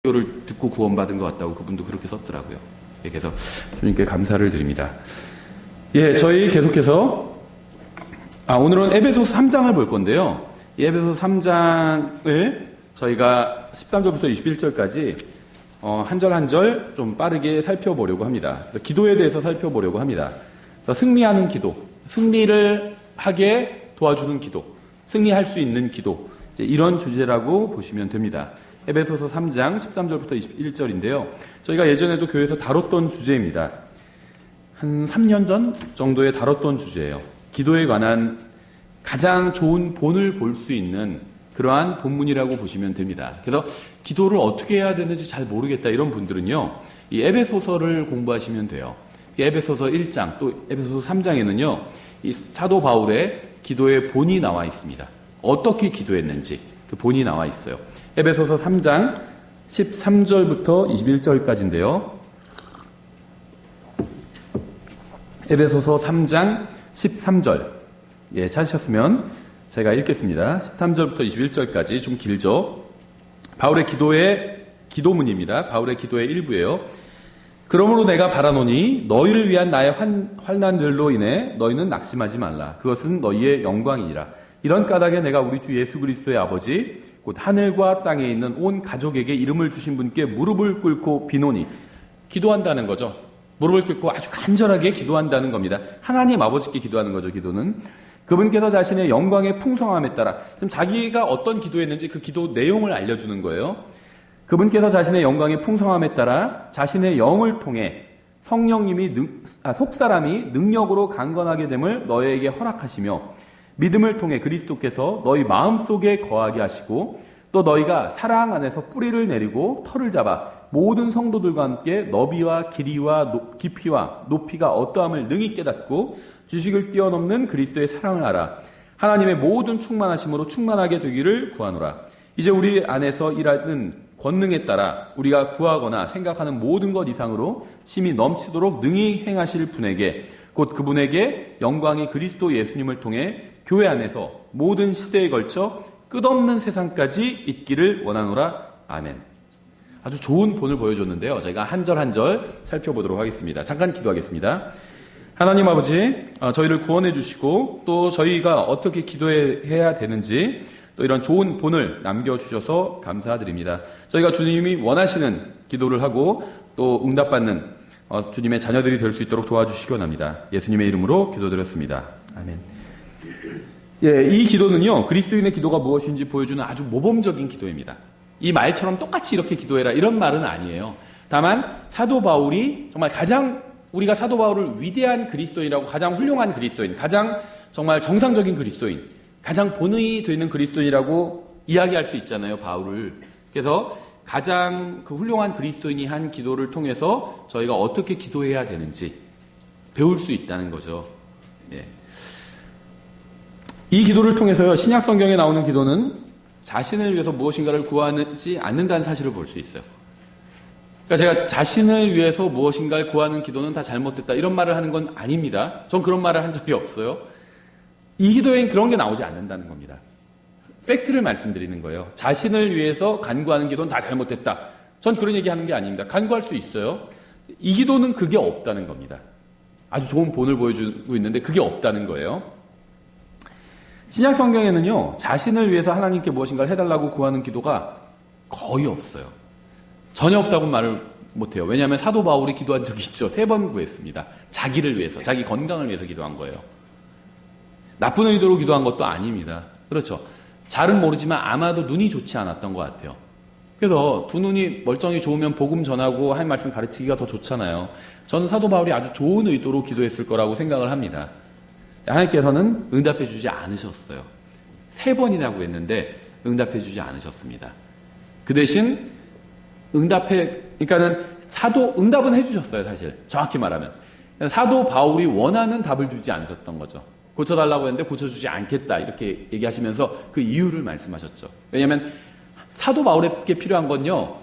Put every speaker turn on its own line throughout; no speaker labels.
를 듣고 구원받은 것 같다고 그분도 그렇게 썼더라고요. 그래서 주님께 감사를 드립니다. 예, 저희 계속해서 오늘은 에베소서 3장을 볼 건데요. 이 에베소서 3장을 저희가 13절부터 21절까지 한 절 한 절 좀 빠르게 살펴보려고 합니다. 기도에 대해서 살펴보려고 합니다. 승리하는 기도, 승리를 하게 도와주는 기도, 승리할 수 있는 기도, 이런 주제라고 보시면 됩니다. 에베소서 3장 13절부터 21절인데요. 저희가 예전에도 교회에서 다뤘던 주제입니다. 한 3년 전 정도에 다뤘던 주제예요. 기도에 관한 가장 좋은 본을 볼 수 있는 그러한 본문이라고 보시면 됩니다. 그래서 기도를 어떻게 해야 되는지 잘 모르겠다 이런 분들은요, 이 에베소서를 공부하시면 돼요. 에베소서 1장 또 에베소서 3장에는요, 이 사도 바울의 기도의 본이 나와 있습니다. 어떻게 기도했는지 그 본이 나와 있어요. 에베소서 3장 13절부터 21절까지인데요. 에베소서 3장 13절. 예, 찾으셨으면 제가 읽겠습니다. 13절부터 21절까지 좀 길죠. 바울의 기도문입니다. 바울의 기도의 일부예요. 그러므로 내가 바라노니 너희를 위한 나의 환난들로 인해 너희는 낙심하지 말라. 그것은 너희의 영광이니라. 이런 까닭에 내가 우리 주 예수 그리스도의 아버지 곧 하늘과 땅에 있는 온 가족에게 이름을 주신 분께 무릎을 꿇고 비노니, 기도한다는 거죠. 무릎을 꿇고 아주 간절하게 기도한다는 겁니다. 하나님 아버지께 기도하는 거죠. 기도는 그분께서 자신의 영광의 풍성함에 따라, 지금 자기가 어떤 기도했는지 그 기도 내용을 알려주는 거예요. 그분께서 자신의 영광의 풍성함에 따라 자신의 영을 통해 성령님이 속사람이 능력으로 강건하게 됨을 너희에게 허락하시며, 믿음을 통해 그리스도께서 너희 마음속에 거하게 하시고, 또 너희가 사랑 안에서 뿌리를 내리고 털을 잡아 모든 성도들과 함께 너비와 길이와 깊이와 높이가 어떠함을 능히 깨닫고 지식을 뛰어넘는 그리스도의 사랑을 알아 하나님의 모든 충만하심으로 충만하게 되기를 구하노라. 이제 우리 안에서 일하는 권능에 따라 우리가 구하거나 생각하는 모든 것 이상으로 심히 넘치도록 능히 행하실 분에게, 곧 그분에게 영광이 그리스도 예수님을 통해 교회 안에서 모든 시대에 걸쳐 끝없는 세상까지 있기를 원하노라. 아멘. 아주 좋은 본을 보여줬는데요. 저희가 한 절 한 절 살펴보도록 하겠습니다. 잠깐 기도하겠습니다. 하나님 아버지, 저희를 구원해 주시고 또 저희가 어떻게 기도해야 되는지 또 이런 좋은 본을 남겨주셔서 감사드립니다. 저희가 주님이 원하시는 기도를 하고 또 응답받는 주님의 자녀들이 될 수 있도록 도와주시기 원합니다. 예수님의 이름으로 기도드렸습니다. 아멘. 예, 이 기도는요, 그리스도인의 기도가 무엇인지 보여주는 아주 모범적인 기도입니다. 이 말처럼 똑같이 이렇게 기도해라 이런 말은 아니에요. 다만 사도 바울이 정말 우리가 사도 바울을 위대한 그리스도인이라고, 가장 훌륭한 그리스도인, 가장 정말 정상적인 그리스도인, 가장 본의 되는 그리스도인이라고 이야기할 수 있잖아요, 바울을. 그래서 가장 그 훌륭한 그리스도인이 한 기도를 통해서 저희가 어떻게 기도해야 되는지 배울 수 있다는 거죠. 예. 이 기도를 통해서요, 신약 성경에 나오는 기도는 자신을 위해서 무엇인가를 구하지 않는다는 사실을 볼 수 있어요. 그러니까 제가 자신을 위해서 무엇인가를 구하는 기도는 다 잘못됐다 이런 말을 하는 건 아닙니다. 전 그런 말을 한 적이 없어요. 이 기도엔 그런 게 나오지 않는다는 겁니다. 팩트를 말씀드리는 거예요. 자신을 위해서 간구하는 기도는 다 잘못됐다. 전 그런 얘기하는 게 아닙니다. 간구할 수 있어요. 이 기도는 그게 없다는 겁니다. 아주 좋은 본을 보여주고 있는데 그게 없다는 거예요. 신약 성경에는요, 자신을 위해서 하나님께 무엇인가를 해달라고 구하는 기도가 거의 없어요. 전혀 없다고 말을 못해요. 왜냐하면 사도 바울이 기도한 적이 있죠. 3번 구했습니다. 자기를 위해서, 자기 건강을 위해서 기도한 거예요. 나쁜 의도로 기도한 것도 아닙니다. 그렇죠. 잘은 모르지만 아마도 눈이 좋지 않았던 것 같아요. 그래서 두 눈이 멀쩡히 좋으면 복음 전하고 할 말씀 가르치기가 더 좋잖아요. 저는 사도 바울이 아주 좋은 의도로 기도했을 거라고 생각을 합니다. 하나님께서는 응답해 주지 않으셨어요. 3번이나 구했는데 응답해 주지 않으셨습니다. 그 대신 그러니까는 응답은 해주셨어요, 사실. 정확히 말하면. 사도 바울이 원하는 답을 주지 않으셨던 거죠. 고쳐달라고 했는데 고쳐주지 않겠다, 이렇게 얘기하시면서 그 이유를 말씀하셨죠. 왜냐하면 사도 바울에게 필요한 건요,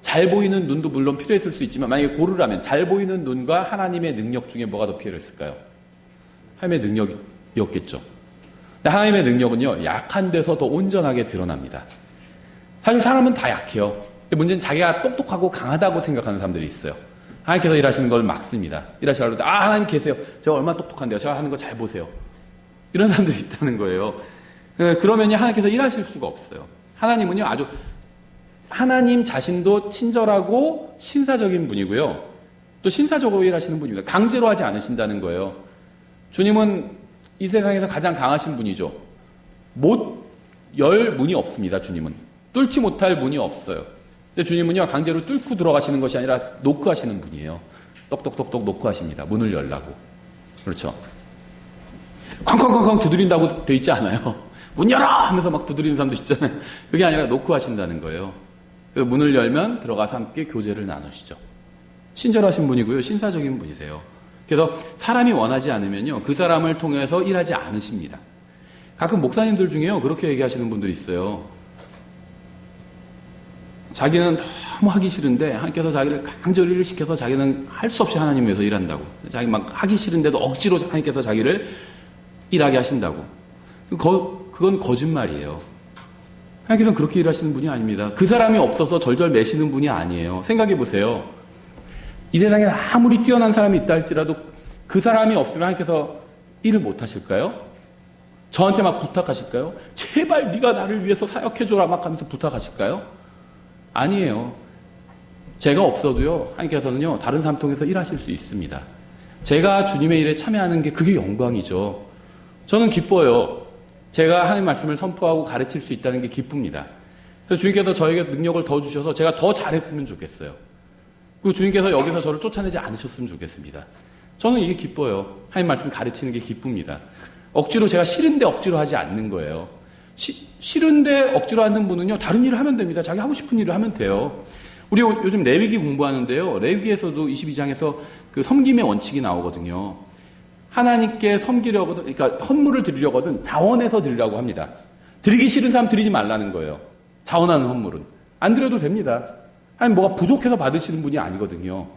잘 보이는 눈도 물론 필요했을 수 있지만, 만약에 고르라면 잘 보이는 눈과 하나님의 능력 중에 뭐가 더 필요했을까요? 하나님의 능력이었겠죠. 근데 하나님의 능력은요, 약한 데서 더 온전하게 드러납니다. 사실 사람은 다 약해요. 문제는 자기가 똑똑하고 강하다고 생각하는 사람들이 있어요. 하나님께서 일하시는 걸 막습니다. 일하시라고 하는데, 하나님 계세요. 제가 얼마나 똑똑한데요. 제가 하는 거 잘 보세요. 이런 사람들이 있다는 거예요. 그러면요, 하나님께서 일하실 수가 없어요. 하나님은요, 아주, 하나님 자신도 친절하고 신사적인 분이고요. 또 신사적으로 일하시는 분입니다. 강제로 하지 않으신다는 거예요. 주님은 이 세상에서 가장 강하신 분이죠. 못 열 문이 없습니다, 주님은. 뚫지 못할 문이 없어요. 근데 주님은요, 강제로 뚫고 들어가시는 것이 아니라 노크하시는 분이에요. 똑똑똑똑 노크하십니다. 문을 열라고. 그렇죠. 쾅쾅쾅쾅 두드린다고 돼 있지 않아요. 문 열어! 하면서 막 두드리는 사람도 있잖아요. 그게 아니라 노크하신다는 거예요. 그 문을 열면 들어가서 함께 교제를 나누시죠. 친절하신 분이고요. 신사적인 분이세요. 그래서 사람이 원하지 않으면요, 그 사람을 통해서 일하지 않으십니다. 가끔 목사님들 중에요, 그렇게 얘기하시는 분들이 있어요. 자기는 너무 하기 싫은데 하나님께서 자기를 강제로 일을 시켜서 자기는 할 수 없이 하나님 위해서 일한다고. 자기 막 하기 싫은데도 억지로 하나님께서 자기를 일하게 하신다고. 그건 거짓말이에요. 하나님께서는 그렇게 일하시는 분이 아닙니다. 그 사람이 없어서 절절 매시는 분이 아니에요. 생각해 보세요. 이 세상에 아무리 뛰어난 사람이 있다 할지라도 그 사람이 없으면 하나님께서 일을 못 하실까요? 저한테 막 부탁하실까요? 제발 네가 나를 위해서 사역해줘라 막 하면서 부탁하실까요? 아니에요. 제가 없어도요, 하나님께서는요, 다른 사람 통해서 일하실 수 있습니다. 제가 주님의 일에 참여하는 게 그게 영광이죠. 저는 기뻐요. 제가 하나님 말씀을 선포하고 가르칠 수 있다는 게 기쁩니다. 그래서 주님께서 저에게 능력을 더 주셔서 제가 더 잘했으면 좋겠어요. 그리고 주님께서 여기서 저를 쫓아내지 않으셨으면 좋겠습니다. 저는 이게 기뻐요. 하나님 말씀 가르치는 게 기쁩니다. 억지로 제가 싫은데 억지로 하지 않는 거예요. 싫은데 억지로 하는 분은요, 다른 일을 하면 됩니다. 자기 하고 싶은 일을 하면 돼요. 우리 요즘 레위기 공부하는데요, 레위기에서도 22장에서 그 섬김의 원칙이 나오거든요. 하나님께 섬기려거든, 그러니까 헌물을 드리려거든 자원해서 드리라고 합니다. 드리기 싫은 사람 드리지 말라는 거예요. 자원하는 헌물은. 안 드려도 됩니다. 아니, 뭐가 부족해서 받으시는 분이 아니거든요.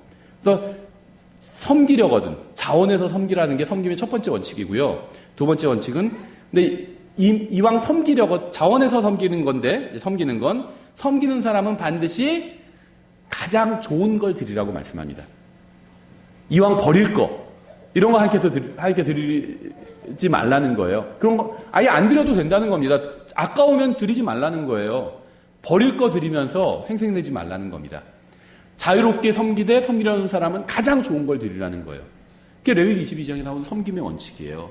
그래서 섬기려거든 자원해서 섬기라는 게 섬김의 첫 번째 원칙이고요. 두 번째 원칙은, 근데 이왕 섬기려고 자원해서 섬기는 건데, 섬기는 건, 섬기는 사람은 반드시 가장 좋은 걸 드리라고 말씀합니다. 이왕 버릴 거, 이런 거 하나님께 드리지 말라는 거예요. 그런 거 아예 안 드려도 된다는 겁니다. 아까우면 드리지 말라는 거예요. 버릴 거 드리면서 생색내지 말라는 겁니다. 자유롭게 섬기되 섬기려는 사람은 가장 좋은 걸 드리라는 거예요. 그게 레위기 22장에 나오는 섬김의 원칙이에요.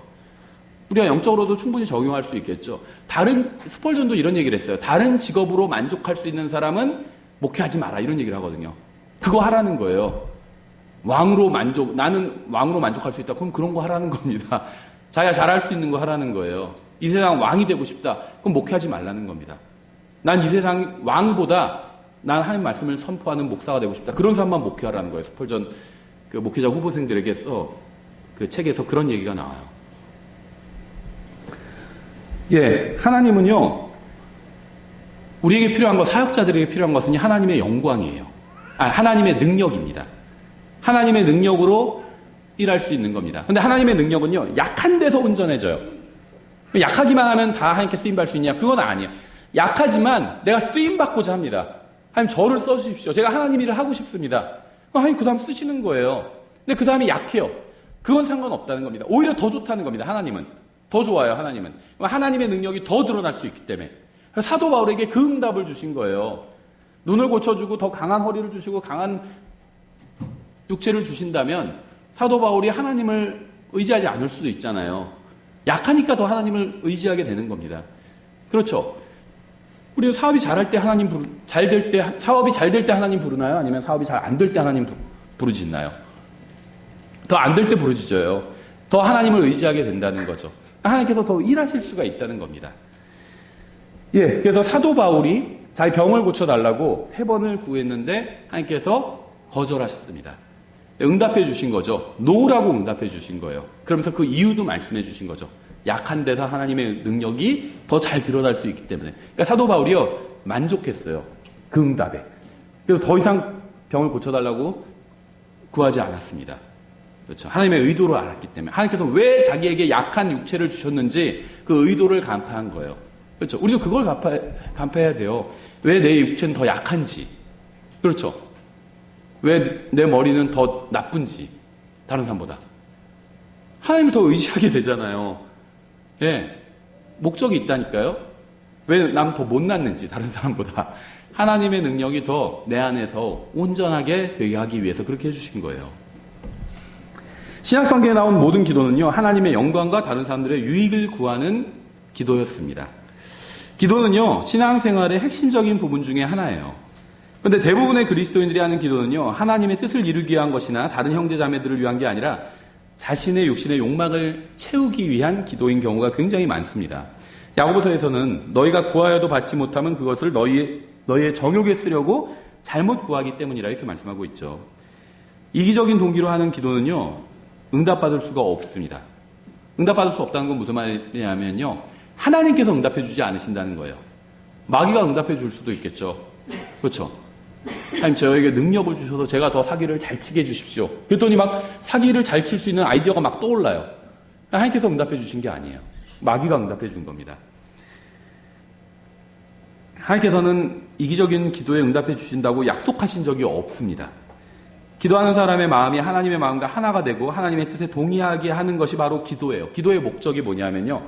우리가 영적으로도 충분히 적용할 수 있겠죠. 스펄전도 이런 얘기를 했어요. 다른 직업으로 만족할 수 있는 사람은 목회하지 마라, 이런 얘기를 하거든요. 그거 하라는 거예요. 나는 왕으로 만족할 수 있다. 그럼 그런 거 하라는 겁니다. 자기가 잘할 수 있는 거 하라는 거예요. 이 세상 왕이 되고 싶다. 그럼 목회하지 말라는 겁니다. 난 이 세상 왕보다 난 하나님 말씀을 선포하는 목사가 되고 싶다. 그런 사람만 목회하라는 거예요. 스펄전 그 목회자 후보생들에게 그 책에서 그런 얘기가 나와요. 예, 하나님은요, 우리에게 필요한 것, 사역자들에게 필요한 것은 하나님의 영광이에요. 하나님의 능력입니다. 하나님의 능력으로 일할 수 있는 겁니다. 근데 하나님의 능력은요, 약한 데서 온전해져요. 약하기만 하면 다 하나님께 쓰임받을 수 있냐? 그건 아니에요. 약하지만 내가 쓰임받고자 합니다. 하나님 저를 써주십시오. 제가 하나님 일을 하고 싶습니다. 하나님 그 사람 쓰시는 거예요. 근데 그 사람이 약해요. 그건 상관없다는 겁니다. 오히려 더 좋다는 겁니다. 하나님은. 더 좋아요, 하나님은. 하나님의 능력이 더 드러날 수 있기 때문에. 사도 바울에게 그 응답을 주신 거예요. 눈을 고쳐주고 더 강한 허리를 주시고 강한 육체를 주신다면 사도 바울이 하나님을 의지하지 않을 수도 있잖아요. 약하니까 더 하나님을 의지하게 되는 겁니다. 그렇죠. 우리 사업이 잘할 때 사업이 잘 될 때 하나님 부르나요? 아니면 사업이 잘 안 될 때 하나님 부르짖나요? 더 안 될 때 부르짖어요. 더 하나님을 의지하게 된다는 거죠. 하나님께서 더 일하실 수가 있다는 겁니다. 예, 그래서 사도 바울이 자기 병을 고쳐달라고 3번을 구했는데 하나님께서 거절하셨습니다. 응답해 주신 거죠. 노라고 응답해 주신 거예요. 그러면서 그 이유도 말씀해 주신 거죠. 약한 데서 하나님의 능력이 더 잘 드러날 수 있기 때문에. 그러니까 사도 바울이요, 만족했어요. 그 응답에. 그래서 더 이상 병을 고쳐달라고 구하지 않았습니다. 그렇죠. 하나님의 의도를 알았기 때문에. 하나님께서 왜 자기에게 약한 육체를 주셨는지 그 의도를 간파한 거예요. 그렇죠. 우리도 그걸 간파해야 돼요. 왜 내 육체는 더 약한지. 그렇죠. 왜 내 머리는 더 나쁜지, 다른 사람보다. 하나님을 더 의지하게 되잖아요. 예. 목적이 있다니까요. 왜 남 더 못났는지, 다른 사람보다. 하나님의 능력이 더 내 안에서 온전하게 되게 하기 위해서 그렇게 해주신 거예요. 신약성경에 나온 모든 기도는요, 하나님의 영광과 다른 사람들의 유익을 구하는 기도였습니다. 기도는요, 신앙생활의 핵심적인 부분 중에 하나예요. 그런데 대부분의 그리스도인들이 하는 기도는요, 하나님의 뜻을 이루기 위한 것이나 다른 형제 자매들을 위한 게 아니라 자신의 육신의 욕망을 채우기 위한 기도인 경우가 굉장히 많습니다. 야고보서에서는 너희가 구하여도 받지 못하면 그것을 너희의 정욕에 쓰려고 잘못 구하기 때문이라 이렇게 말씀하고 있죠. 이기적인 동기로 하는 기도는요, 응답받을 수가 없습니다. 응답받을 수 없다는 건 무슨 말이냐면요, 하나님께서 응답해 주지 않으신다는 거예요. 마귀가 응답해 줄 수도 있겠죠. 그렇죠? 하나님 저에게 능력을 주셔서 제가 더 사기를 잘 치게 해주십시오. 그랬더니 막 사기를 잘 칠 수 있는 아이디어가 막 떠올라요. 하나님께서 응답해 주신 게 아니에요. 마귀가 응답해 준 겁니다. 하나님께서는 이기적인 기도에 응답해 주신다고 약속하신 적이 없습니다. 기도하는 사람의 마음이 하나님의 마음과 하나가 되고 하나님의 뜻에 동의하게 하는 것이 바로 기도예요. 기도의 목적이 뭐냐면요,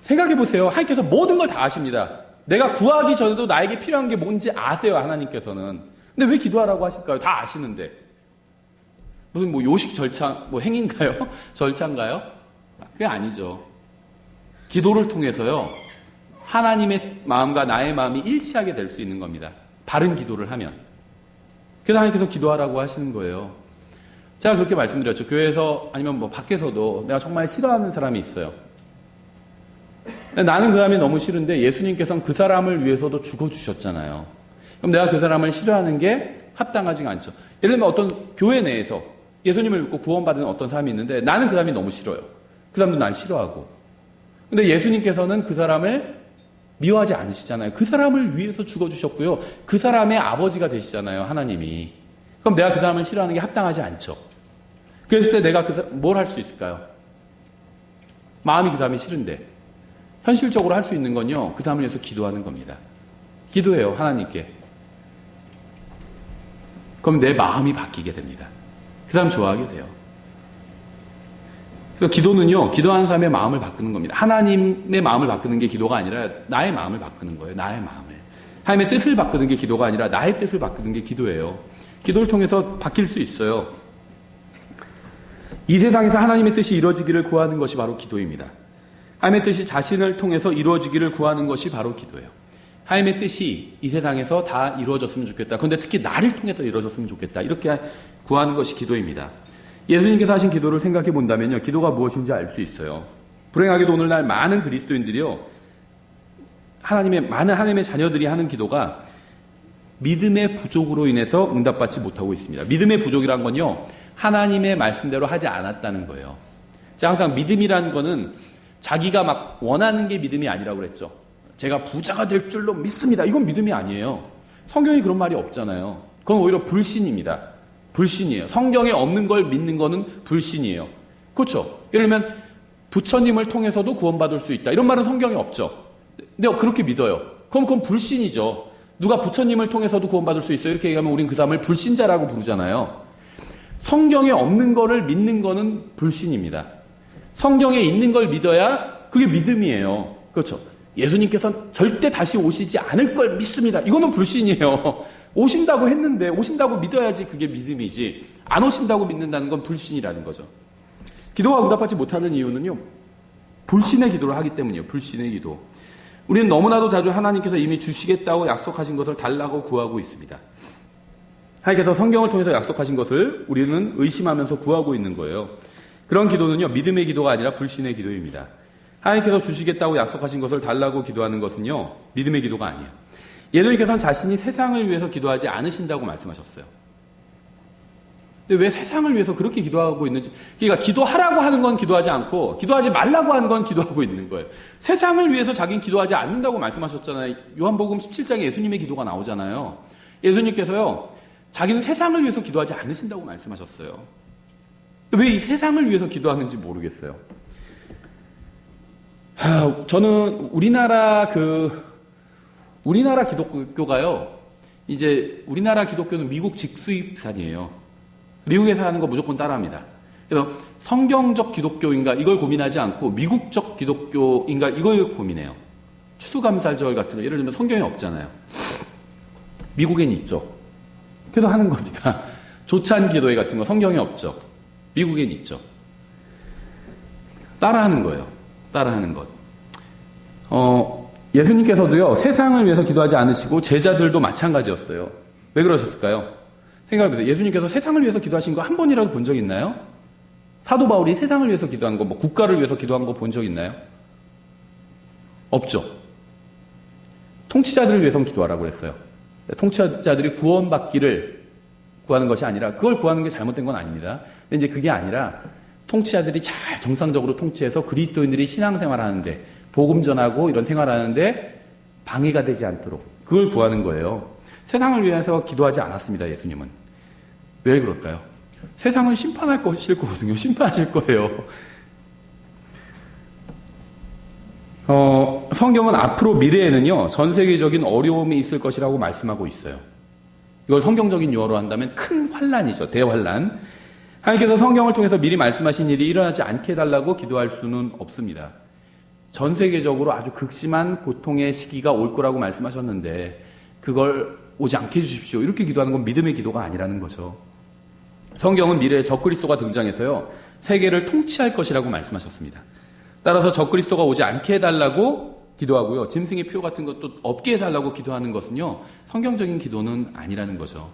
생각해 보세요. 하나님께서 모든 걸 다 아십니다. 내가 구하기 전에도 나에게 필요한 게 뭔지 아세요, 하나님께서는. 근데 왜 기도하라고 하실까요? 다 아시는데. 무슨 요식 절차, 행인가요? 절차인가요? 그게 아니죠. 기도를 통해서요, 하나님의 마음과 나의 마음이 일치하게 될 수 있는 겁니다. 바른 기도를 하면. 그래서 하나님께서 기도하라고 하시는 거예요. 제가 그렇게 말씀드렸죠. 교회에서 아니면 밖에서도 내가 정말 싫어하는 사람이 있어요. 나는 그 사람이 너무 싫은데 예수님께서는 그 사람을 위해서도 죽어주셨잖아요. 그럼 내가 그 사람을 싫어하는 게 합당하지가 않죠. 예를 들면 어떤 교회 내에서 예수님을 믿고 구원받은 어떤 사람이 있는데 나는 그 사람이 너무 싫어요. 그 사람도 날 싫어하고. 근데 예수님께서는 그 사람을 미워하지 않으시잖아요. 그 사람을 위해서 죽어주셨고요. 그 사람의 아버지가 되시잖아요, 하나님이. 그럼 내가 그 사람을 싫어하는 게 합당하지 않죠. 그랬을 때 내가 뭘 할 수 있을까요? 마음이 그 사람이 싫은데. 현실적으로 할 수 있는 건요, 그 사람을 위해서 기도하는 겁니다. 기도해요, 하나님께. 그럼 내 마음이 바뀌게 됩니다. 그 사람 좋아하게 돼요. 그래서 기도는요, 기도하는 사람의 마음을 바꾸는 겁니다. 하나님의 마음을 바꾸는 게 기도가 아니라 나의 마음을 바꾸는 거예요. 나의 마음을. 하나님의 뜻을 바꾸는 게 기도가 아니라 나의 뜻을 바꾸는 게 기도예요. 기도를 통해서 바뀔 수 있어요. 이 세상에서 하나님의 뜻이 이루어지기를 구하는 것이 바로 기도입니다. 하나님의 뜻이 자신을 통해서 이루어지기를 구하는 것이 바로 기도예요. 하나님의 뜻이 이 세상에서 다 이루어졌으면 좋겠다. 그런데 특히 나를 통해서 이루어졌으면 좋겠다. 이렇게 구하는 것이 기도입니다. 예수님께서 하신 기도를 생각해 본다면요, 기도가 무엇인지 알 수 있어요. 불행하게도 오늘날 많은 그리스도인들이요, 많은 하나님의 자녀들이 하는 기도가 믿음의 부족으로 인해서 응답받지 못하고 있습니다. 믿음의 부족이란 건요, 하나님의 말씀대로 하지 않았다는 거예요. 제가 항상 믿음이라는 거는 자기가 막 원하는 게 믿음이 아니라고 그랬죠. 제가 부자가 될 줄로 믿습니다. 이건 믿음이 아니에요. 성경에 그런 말이 없잖아요. 그건 오히려 불신입니다. 불신이에요. 성경에 없는 걸 믿는 거는 불신이에요. 그렇죠? 예를 들면 부처님을 통해서도 구원받을 수 있다. 이런 말은 성경에 없죠. 근데 그렇게 믿어요. 그건 불신이죠. 누가 부처님을 통해서도 구원받을 수 있어요. 이렇게 얘기하면 우린 그 사람을 불신자라고 부르잖아요. 성경에 없는 거를 믿는 거는 불신입니다. 성경에 있는 걸 믿어야 그게 믿음이에요. 그렇죠? 예수님께서는 절대 다시 오시지 않을 걸 믿습니다. 이거는 불신이에요. 오신다고 했는데 오신다고 믿어야지 그게 믿음이지, 안 오신다고 믿는다는 건 불신이라는 거죠. 기도가 응답받지 못하는 이유는요, 불신의 기도를 하기 때문이에요. 불신의 기도. 우리는 너무나도 자주 하나님께서 이미 주시겠다고 약속하신 것을 달라고 구하고 있습니다. 하나님께서 성경을 통해서 약속하신 것을 우리는 의심하면서 구하고 있는 거예요. 그런 기도는요, 믿음의 기도가 아니라 불신의 기도입니다. 하나님께서 주시겠다고 약속하신 것을 달라고 기도하는 것은요, 믿음의 기도가 아니에요. 예수님께서는 자신이 세상을 위해서 기도하지 않으신다고 말씀하셨어요. 근데 왜 세상을 위해서 그렇게 기도하고 있는지, 그러니까 기도하라고 하는 건 기도하지 않고 기도하지 말라고 하는 건 기도하고 있는 거예요. 세상을 위해서 자기는 기도하지 않는다고 말씀하셨잖아요. 요한복음 17장에 예수님의 기도가 나오잖아요. 예수님께서요, 자기는 세상을 위해서 기도하지 않으신다고 말씀하셨어요. 왜 이 세상을 위해서 기도하는지 모르겠어요. 저는 우리나라 기독교가요, 이제 우리나라 기독교는 미국 직수입산이에요. 미국에서 하는 거 무조건 따라합니다. 그래서 성경적 기독교인가 이걸 고민하지 않고 미국적 기독교인가 이걸 고민해요. 추수감사절 같은 거 예를 들면 성경에 없잖아요. 미국엔 있죠. 그래서 하는 겁니다. 조찬 기도회 같은 거 성경에 없죠. 미국엔 있죠. 따라하는 거예요. 따라하는 것. 예수님께서도요, 세상을 위해서 기도하지 않으시고 제자들도 마찬가지였어요. 왜 그러셨을까요? 생각해보세요. 예수님께서 세상을 위해서 기도하신 거 한 번이라도 본 적 있나요? 사도 바울이 세상을 위해서 기도한 거, 뭐 국가를 위해서 기도한 거 본 적 있나요? 없죠. 통치자들을 위해서는 기도하라고 그랬어요. 통치자들이 구원받기를 구하는 것이 아니라 그걸 구하는 게 잘못된 건 아닙니다. 근데 이제 그게 아니라 통치자들이 잘 정상적으로 통치해서 그리스도인들이 신앙생활하는데 복음 전하고 이런 생활하는데 방해가 되지 않도록 그걸 구하는 거예요. 세상을 위해서 기도하지 않았습니다. 예수님은. 왜 그럴까요? 세상은 심판할 것일 거거든요. 심판하실 거예요. 성경은 앞으로 미래에는요, 전 세계적인 어려움이 있을 것이라고 말씀하고 있어요. 이걸 성경적인 유어로 한다면 큰 환란이죠. 대환란. 하나님께서 성경을 통해서 미리 말씀하신 일이 일어나지 않게 해달라고 기도할 수는 없습니다. 전 세계적으로 아주 극심한 고통의 시기가 올 거라고 말씀하셨는데 그걸 오지 않게 해주십시오. 이렇게 기도하는 건 믿음의 기도가 아니라는 거죠. 성경은 미래에 적그리스도가 등장해서요, 세계를 통치할 것이라고 말씀하셨습니다. 따라서 적그리스도가 오지 않게 해달라고 기도하고요, 짐승의 표 같은 것도 없게 해달라고 기도하는 것은요, 성경적인 기도는 아니라는 거죠.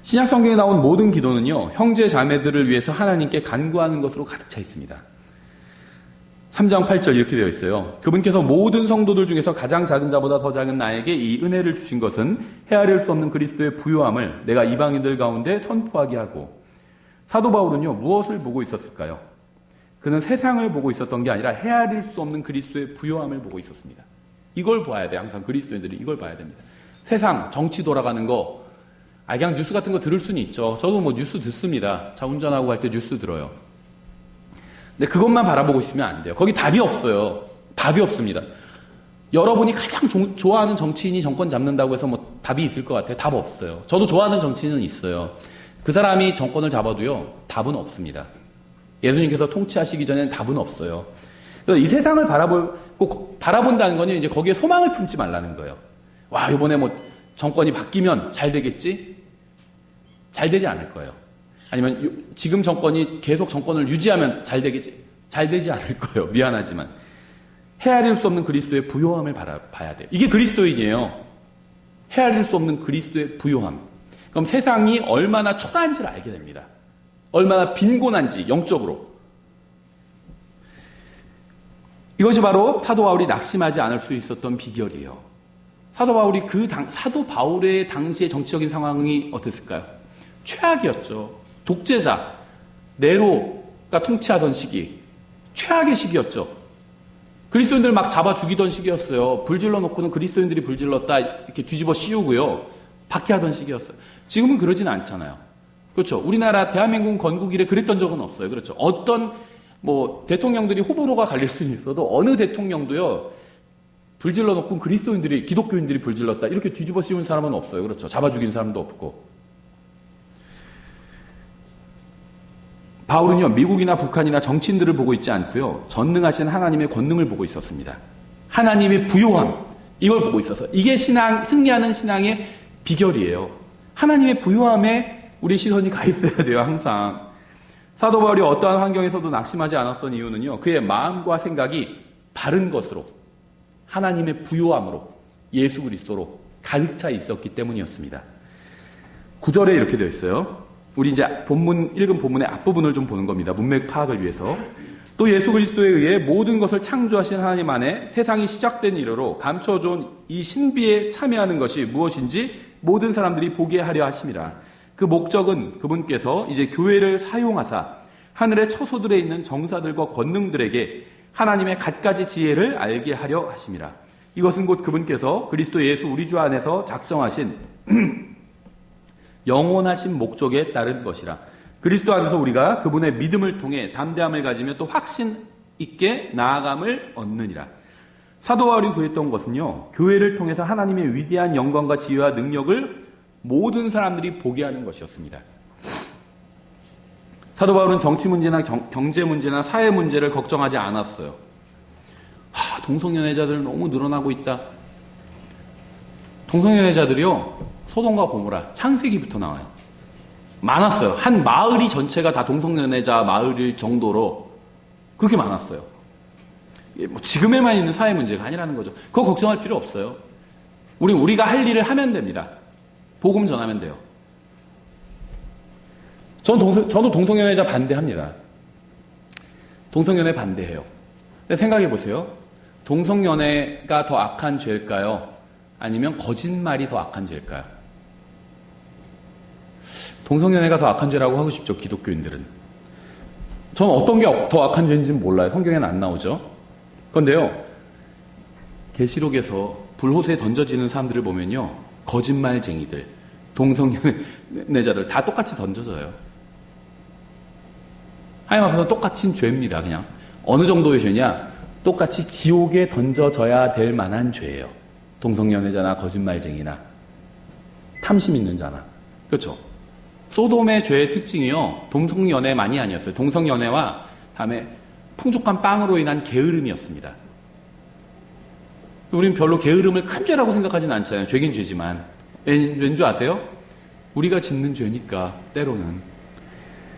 신약 성경에 나온 모든 기도는요, 형제 자매들을 위해서 하나님께 간구하는 것으로 가득 차 있습니다. 3장 8절 이렇게 되어 있어요. 그분께서 모든 성도들 중에서 가장 작은 자보다 더 작은 나에게 이 은혜를 주신 것은 헤아릴 수 없는 그리스도의 부요함을 내가 이방인들 가운데 선포하게 하고. 사도 바울은요, 무엇을 보고 있었을까요? 그는 세상을 보고 있었던 게 아니라 헤아릴 수 없는 그리스도의 부요함을 보고 있었습니다. 이걸 봐야 돼요. 항상 그리스도인들이 이걸 봐야 됩니다. 세상, 정치 돌아가는 거, 그냥 뉴스 같은 거 들을 수는 있죠. 저도 뭐 뉴스 듣습니다. 차 운전하고 갈 때 뉴스 들어요. 근데 그것만 바라보고 있으면 안 돼요. 거기 답이 없어요. 답이 없습니다. 여러분이 가장 좋아하는 정치인이 정권 잡는다고 해서 뭐 답이 있을 것 같아요. 답 없어요. 저도 좋아하는 정치인은 있어요. 그 사람이 정권을 잡아도요, 답은 없습니다. 예수님께서 통치하시기 전에는 답은 없어요. 그래서 이 세상을 바라본다는 거는 이제 거기에 소망을 품지 말라는 거예요. 와, 이번에 뭐 정권이 바뀌면 잘 되겠지? 잘 되지 않을 거예요. 아니면 지금 정권이 계속 정권을 유지하면 잘 되겠지? 잘 되지 않을 거예요. 미안하지만. 헤아릴 수 없는 그리스도의 부요함을 봐야 돼요. 이게 그리스도인이에요. 헤아릴 수 없는 그리스도의 부요함. 그럼 세상이 얼마나 초라한지를 알게 됩니다. 얼마나 빈곤한지, 영적으로. 이것이 바로 사도 바울이 낙심하지 않을 수 있었던 비결이에요. 사도 바울의 당시의 정치적인 상황이 어땠을까요? 최악이었죠. 독재자, 네로가 통치하던 시기, 최악의 시기였죠. 그리스도인들 막 잡아 죽이던 시기였어요. 불질러 놓고는 그리스도인들이 불질렀다 이렇게 뒤집어 씌우고요, 박해하던 시기였어요. 지금은 그러지는 않잖아요. 그렇죠. 우리나라 대한민국 건국 이래 그랬던 적은 없어요. 그렇죠. 어떤 뭐 대통령들이 호불호가 갈릴 수는 있어도 어느 대통령도요, 불질러 놓고 그리스도인들이, 기독교인들이 불질렀다 이렇게 뒤집어 씌운 사람은 없어요. 그렇죠. 잡아 죽인 사람도 없고. 바울은요, 미국이나 북한이나 정치인들을 보고 있지 않고요, 전능하신 하나님의 권능을 보고 있었습니다. 하나님의 부요함, 이걸 보고 있어서 이게 승리하는 신앙의 비결이에요. 하나님의 부요함에 우리 시선이 가 있어야 돼요. 항상. 사도 바울이 어떠한 환경에서도 낙심하지 않았던 이유는요, 그의 마음과 생각이 바른 것으로, 하나님의 부요함으로, 예수 그리스도로 가득 차 있었기 때문이었습니다. 9절에 이렇게 되어 있어요. 우리 이제 읽은 본문의 앞부분을 좀 보는 겁니다. 문맥 파악을 위해서. 또 예수 그리스도에 의해 모든 것을 창조하신 하나님 안에 세상이 시작된 이래로 감춰준 이 신비에 참여하는 것이 무엇인지 모든 사람들이 보게 하려 하심이라. 그 목적은 그분께서 이제 교회를 사용하사 하늘의 처소들에 있는 정사들과 권능들에게 하나님의 갖가지 지혜를 알게 하려 하심이라. 이것은 곧 그분께서 그리스도 예수 우리 주 안에서 작정하신 영원하신 목적에 따른 것이라. 그리스도 안에서 우리가 그분의 믿음을 통해 담대함을 가지며 또 확신 있게 나아감을 얻느니라. 사도 바울이 구했던 것은요, 교회를 통해서 하나님의 위대한 영광과 지혜와 능력을 모든 사람들이 보게 하는 것이었습니다. 사도 바울은 정치 문제나 경제 문제나 사회 문제를 걱정하지 않았어요. 동성연애자들 너무 늘어나고 있다. 동성연애자들이요, 소돔과 고모라, 창세기부터 나와요. 많았어요. 한 마을이 전체가 다 동성연애자 마을일 정도로 그렇게 많았어요. 뭐 지금에만 있는 사회 문제가 아니라는 거죠. 그거 걱정할 필요 없어요. 우리가 할 일을 하면 됩니다. 복음 전하면 돼요. 저도 동성연애자 반대합니다. 동성연애 반대해요. 근데 생각해 보세요. 동성연애가 더 악한 죄일까요? 아니면 거짓말이 더 악한 죄일까요? 동성연애가 더 악한 죄라고 하고 싶죠, 기독교인들은. 저는 어떤 게 더 악한 죄인지는 몰라요. 성경에는 안 나오죠. 그런데요, 계시록에서 불호수에 던져지는 사람들을 보면요, 거짓말쟁이들, 동성연애자들 다 똑같이 던져져요. 하나님 앞에서 똑같은 죄입니다. 그냥 어느 정도의 죄냐, 똑같이 지옥에 던져져야 될 만한 죄예요. 동성연애자나 거짓말쟁이나 탐심 있는 자나. 그렇죠? 소돔의 죄의 특징이요, 동성연애만이 아니었어요. 동성연애와 다음에 풍족한 빵으로 인한 게으름이었습니다. 우리는 별로 게으름을 큰 죄라고 생각하지는 않잖아요. 죄긴 죄지만. 왠지 아세요? 우리가 짓는 죄니까 때로는.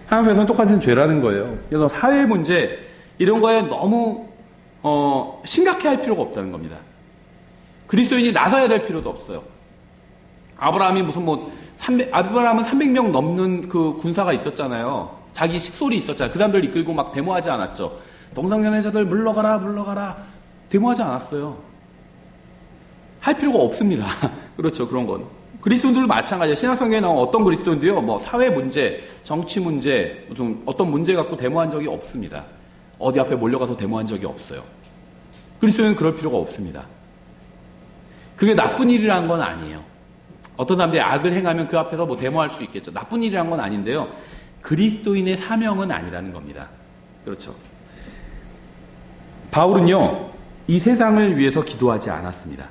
하나님 앞에서는 똑같은 죄라는 거예요. 그래서 사회 문제 이런 거에 너무 심각해할 필요가 없다는 겁니다. 그리스도인이 나서야 될 필요도 없어요. 아브라함은 300명 넘는 그 군사가 있었잖아요. 자기 식솔이 있었잖아요. 그 사람들 이끌고 막 데모하지 않았죠. 동성연애자들 물러가라 데모하지 않았어요. 할 필요가 없습니다. 그렇죠, 그런 건. 그리스도인들도 마찬가지예요. 신약성경에 나온 어떤 그리스도인도요, 뭐 사회 문제, 정치 문제, 어떤 문제 갖고 데모한 적이 없습니다. 어디 앞에 몰려가서 데모한 적이 없어요. 그리스도인은 그럴 필요가 없습니다. 그게 나쁜 일이라는 건 아니에요. 어떤 사람들이 악을 행하면 그 앞에서 뭐 데모할 수 있겠죠. 나쁜 일이라는 건 아닌데요. 그리스도인의 사명은 아니라는 겁니다. 그렇죠. 바울은요, 이 세상을 위해서 기도하지 않았습니다.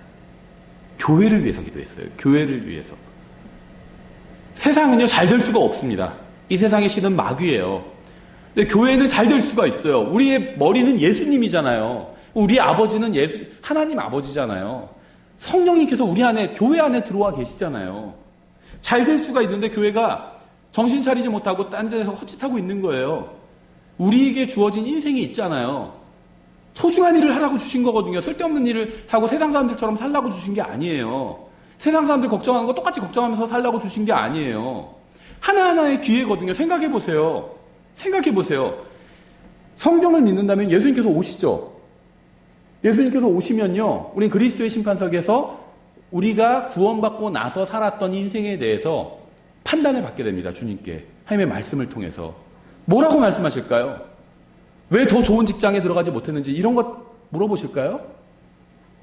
교회를 위해서 기도했어요. 교회를 위해서. 세상은요, 잘 될 수가 없습니다. 이 세상의 신은 마귀예요. 근데 교회는 잘 될 수가 있어요. 우리의 머리는 예수님이잖아요. 우리의 아버지는 하나님 아버지잖아요. 성령님께서 우리 안에, 교회 안에 들어와 계시잖아요. 잘 될 수가 있는데 교회가 정신 차리지 못하고 딴 데서 헛짓하고 있는 거예요. 우리에게 주어진 인생이 있잖아요. 소중한 일을 하라고 주신 거거든요. 쓸데없는 일을 하고 세상 사람들처럼 살라고 주신 게 아니에요. 세상 사람들 걱정하는 거 똑같이 걱정하면서 살라고 주신 게 아니에요. 하나하나의 기회거든요. 생각해 보세요. 성경을 믿는다면 예수님께서 오시죠. 예수님께서 오시면요, 우린 그리스도의 심판석에서 우리가 구원받고 나서 살았던 인생에 대해서 판단을 받게 됩니다. 주님께. 하나님의 말씀을 통해서. 뭐라고 말씀하실까요? 왜 더 좋은 직장에 들어가지 못했는지 이런 것 물어보실까요?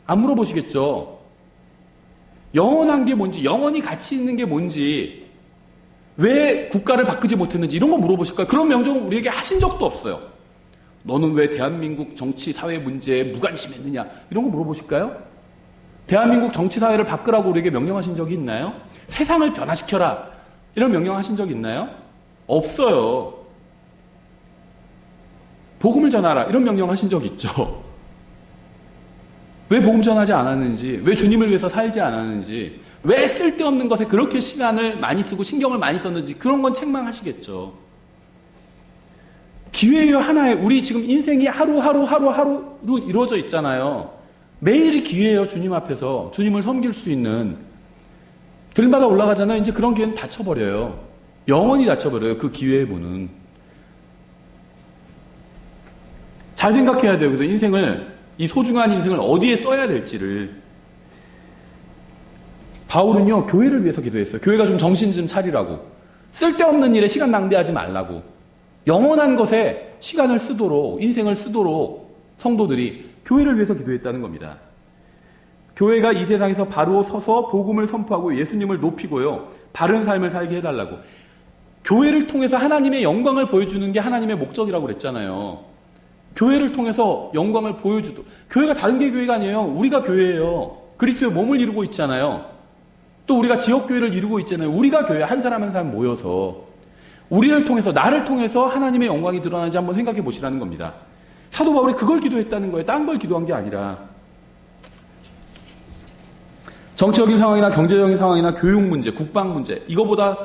안 물어보시겠죠. 영원한 게 뭔지, 영원히 가치 있는 게 뭔지, 왜 국가를 바꾸지 못했는지 이런 거 물어보실까요? 그런 명령을 우리에게 하신 적도 없어요. 너는 왜 대한민국 정치 사회 문제에 무관심했느냐 이런 거 물어보실까요? 대한민국 정치 사회를 바꾸라고 우리에게 명령하신 적이 있나요? 세상을 변화시켜라 이런 명령하신 적이 있나요? 없어요. 복음을 전하라 이런 명령하신 적 있죠. 왜 복음 전하지 않았는지, 왜 주님을 위해서 살지 않았는지, 왜 쓸데없는 것에 그렇게 시간을 많이 쓰고 신경을 많이 썼는지 그런 건 책망하시겠죠. 기회예요. 하나에 우리 지금 인생이 하루하루로 이루어져 있잖아요. 매일이 기회예요. 주님 앞에서 주님을 섬길 수 있는. 들마다 올라가잖아요. 이제 그런 기회는 닫혀버려요. 영원히 닫혀버려요. 그 기회의 문은. 잘 생각해야 돼요. 그래서 인생을, 이 소중한 인생을 어디에 써야 될지를. 바울은요, 교회를 위해서 기도했어요. 교회가 좀 정신 좀 차리라고. 쓸데없는 일에 시간 낭비하지 말라고. 영원한 것에 시간을 쓰도록, 인생을 쓰도록 성도들이 교회를 위해서 기도했다는 겁니다. 교회가 이 세상에서 바로 서서 복음을 선포하고 예수님을 높이고요, 바른 삶을 살게 해달라고. 교회를 통해서 하나님의 영광을 보여주는 게 하나님의 목적이라고 그랬잖아요. 교회를 통해서 영광을 보여주도. 교회가 다른 게 교회가 아니에요. 우리가 교회예요. 그리스도의 몸을 이루고 있잖아요. 또 우리가 지역교회를 이루고 있잖아요. 우리가 교회 한 사람 한 사람 모여서 우리를 통해서, 나를 통해서 하나님의 영광이 드러나는지 한번 생각해 보시라는 겁니다. 사도 바울이 그걸 기도했다는 거예요. 딴 걸 기도한 게 아니라. 정치적인 상황이나 경제적인 상황이나 교육 문제, 국방 문제, 이거보다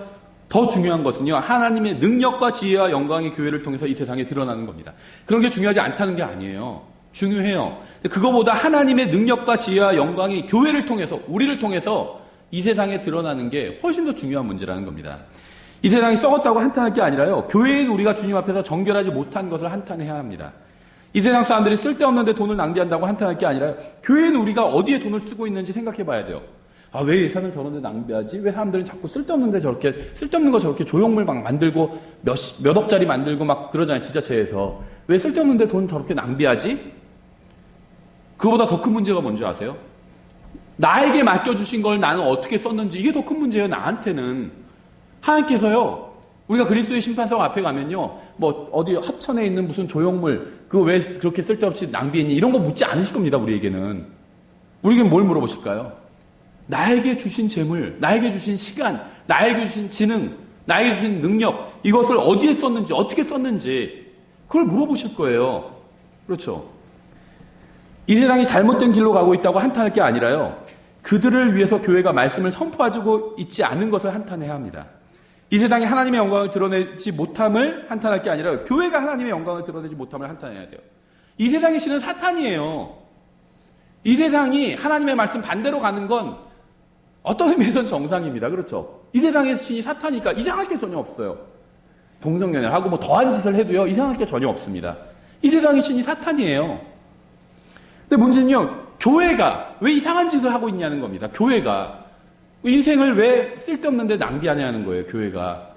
더 중요한 것은요, 하나님의 능력과 지혜와 영광이 교회를 통해서 이 세상에 드러나는 겁니다. 그런 게 중요하지 않다는 게 아니에요. 중요해요. 그거보다 하나님의 능력과 지혜와 영광이 교회를 통해서, 우리를 통해서 이 세상에 드러나는 게 훨씬 더 중요한 문제라는 겁니다. 이 세상이 썩었다고 한탄할 게 아니라요, 교회인 우리가 주님 앞에서 정결하지 못한 것을 한탄해야 합니다. 이 세상 사람들이 쓸데없는데 돈을 낭비한다고 한탄할 게 아니라 교회인 우리가 어디에 돈을 쓰고 있는지 생각해 봐야 돼요. 아, 왜 예산을 저런 데 낭비하지? 왜 사람들은 자꾸 쓸데없는데 저렇게, 쓸데없는 거 저렇게 조형물 막 만들고 몇 억짜리 만들고 막 그러잖아요, 지자체에서. 왜 쓸데없는데 돈 저렇게 낭비하지? 그거보다 더 큰 문제가 뭔지 아세요? 나에게 맡겨주신 걸 나는 어떻게 썼는지, 이게 더 큰 문제예요, 나한테는. 하나님께서요, 우리가 그리스도의 심판석 앞에 가면요, 뭐 어디 합천에 있는 무슨 조형물, 그거 왜 그렇게 쓸데없이 낭비했니? 이런 거 묻지 않으실 겁니다, 우리에게는. 우리에게는 뭘 물어보실까요? 나에게 주신 재물, 나에게 주신 시간, 나에게 주신 지능, 나에게 주신 능력, 이것을 어디에 썼는지, 어떻게 썼는지, 그걸 물어보실 거예요. 그렇죠? 이 세상이 잘못된 길로 가고 있다고 한탄할 게 아니라요, 그들을 위해서 교회가 말씀을 선포하고 있지 않은 것을 한탄해야 합니다. 이 세상이 하나님의 영광을 드러내지 못함을 한탄할 게 아니라 교회가 하나님의 영광을 드러내지 못함을 한탄해야 돼요. 이 세상의 신은 사탄이에요. 이 세상이 하나님의 말씀 반대로 가는 건 어떤 의미에서는 정상입니다. 그렇죠? 이 세상의 신이 사탄이니까 이상할 게 전혀 없어요. 동성연애를 하고 뭐 더한 짓을 해도요, 이상할 게 전혀 없습니다. 이 세상의 신이 사탄이에요. 근데 문제는요, 교회가 왜 이상한 짓을 하고 있냐는 겁니다. 교회가. 인생을 왜 쓸데없는 데 낭비하냐는 거예요, 교회가.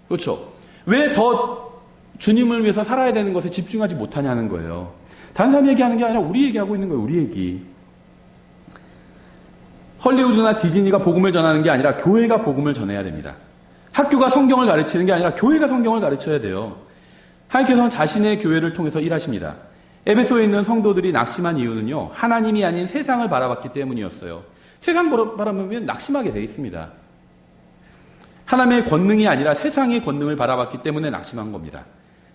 그렇죠? 왜 더 주님을 위해서 살아야 되는 것에 집중하지 못하냐는 거예요. 다른 사람 얘기하는 게 아니라 우리 얘기하고 있는 거예요, 우리 얘기. 헐리우드나 디즈니가 복음을 전하는 게 아니라 교회가 복음을 전해야 됩니다. 학교가 성경을 가르치는 게 아니라 교회가 성경을 가르쳐야 돼요. 하나님께서는 자신의 교회를 통해서 일하십니다. 에베소에 있는 성도들이 낙심한 이유는요, 하나님이 아닌 세상을 바라봤기 때문이었어요. 세상 바라보면 낙심하게 되어 있습니다. 하나님의 권능이 아니라 세상의 권능을 바라봤기 때문에 낙심한 겁니다.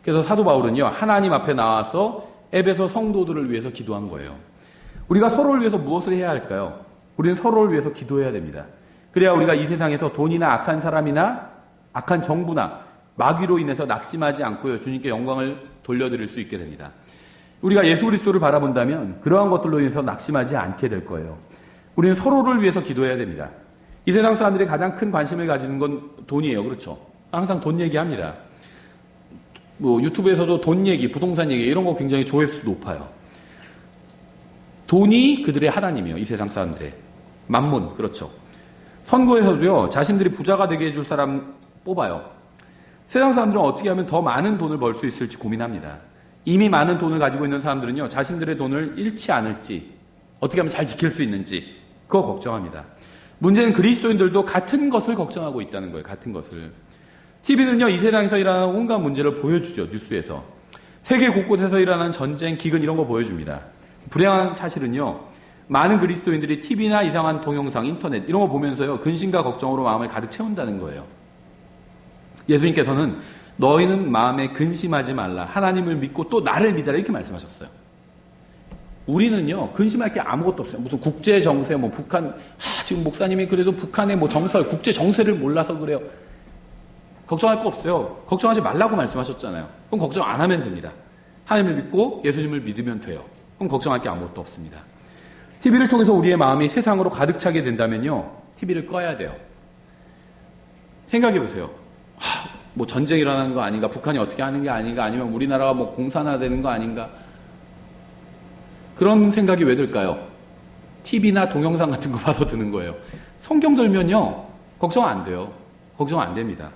그래서 사도 바울은요, 하나님 앞에 나와서 에베소 성도들을 위해서 기도한 거예요. 우리가 서로를 위해서 무엇을 해야 할까요? 우리는 서로를 위해서 기도해야 됩니다. 그래야 우리가 이 세상에서 돈이나 악한 사람이나 악한 정부나 마귀로 인해서 낙심하지 않고요, 주님께 영광을 돌려드릴 수 있게 됩니다. 우리가 예수 그리스도를 바라본다면 그러한 것들로 인해서 낙심하지 않게 될 거예요. 우리는 서로를 위해서 기도해야 됩니다. 이 세상 사람들이 가장 큰 관심을 가지는 건 돈이에요. 그렇죠? 항상 돈 얘기합니다. 뭐 유튜브에서도 돈 얘기, 부동산 얘기 이런 거 굉장히 조회수 높아요. 돈이 그들의 하나님이에요. 이 세상 사람들의. 만몬, 그렇죠. 선거에서도요, 자신들이 부자가 되게 해줄 사람 뽑아요. 세상 사람들은 어떻게 하면 더 많은 돈을 벌 수 있을지 고민합니다. 이미 많은 돈을 가지고 있는 사람들은요, 자신들의 돈을 잃지 않을지, 어떻게 하면 잘 지킬 수 있는지, 그거 걱정합니다. 문제는 그리스도인들도 같은 것을 걱정하고 있다는 거예요. 같은 것을. TV는요, 이 세상에서 일어나는 온갖 문제를 보여주죠. 뉴스에서. 세계 곳곳에서 일어나는 전쟁, 기근 이런 거 보여줍니다. 불행한 사실은요, 많은 그리스도인들이 TV나 이상한 동영상, 인터넷 이런 거 보면서요, 근심과 걱정으로 마음을 가득 채운다는 거예요. 예수님께서는 너희는 마음에 근심하지 말라. 하나님을 믿고 또 나를 믿으라. 이렇게 말씀하셨어요. 우리는요, 근심할 게 아무것도 없어요. 무슨 국제 정세, 뭐 북한, 지금 목사님이 그래도 북한의 뭐 정설, 국제 정세를 몰라서 그래요. 걱정할 거 없어요. 걱정하지 말라고 말씀하셨잖아요. 그럼 걱정 안 하면 됩니다. 하나님을 믿고 예수님을 믿으면 돼요. 그럼 걱정할 게 아무것도 없습니다. TV를 통해서 우리의 마음이 세상으로 가득 차게 된다면요, TV를 꺼야 돼요. 생각해 보세요. 뭐 전쟁이 일어나는 거 아닌가, 북한이 어떻게 하는 게 아닌가, 아니면 우리나라가 뭐 공산화되는 거 아닌가, 그런 생각이 왜 들까요? TV나 동영상 같은 거 봐서 드는 거예요. 성경 들면요, 걱정 안 돼요. 걱정 안 됩니다.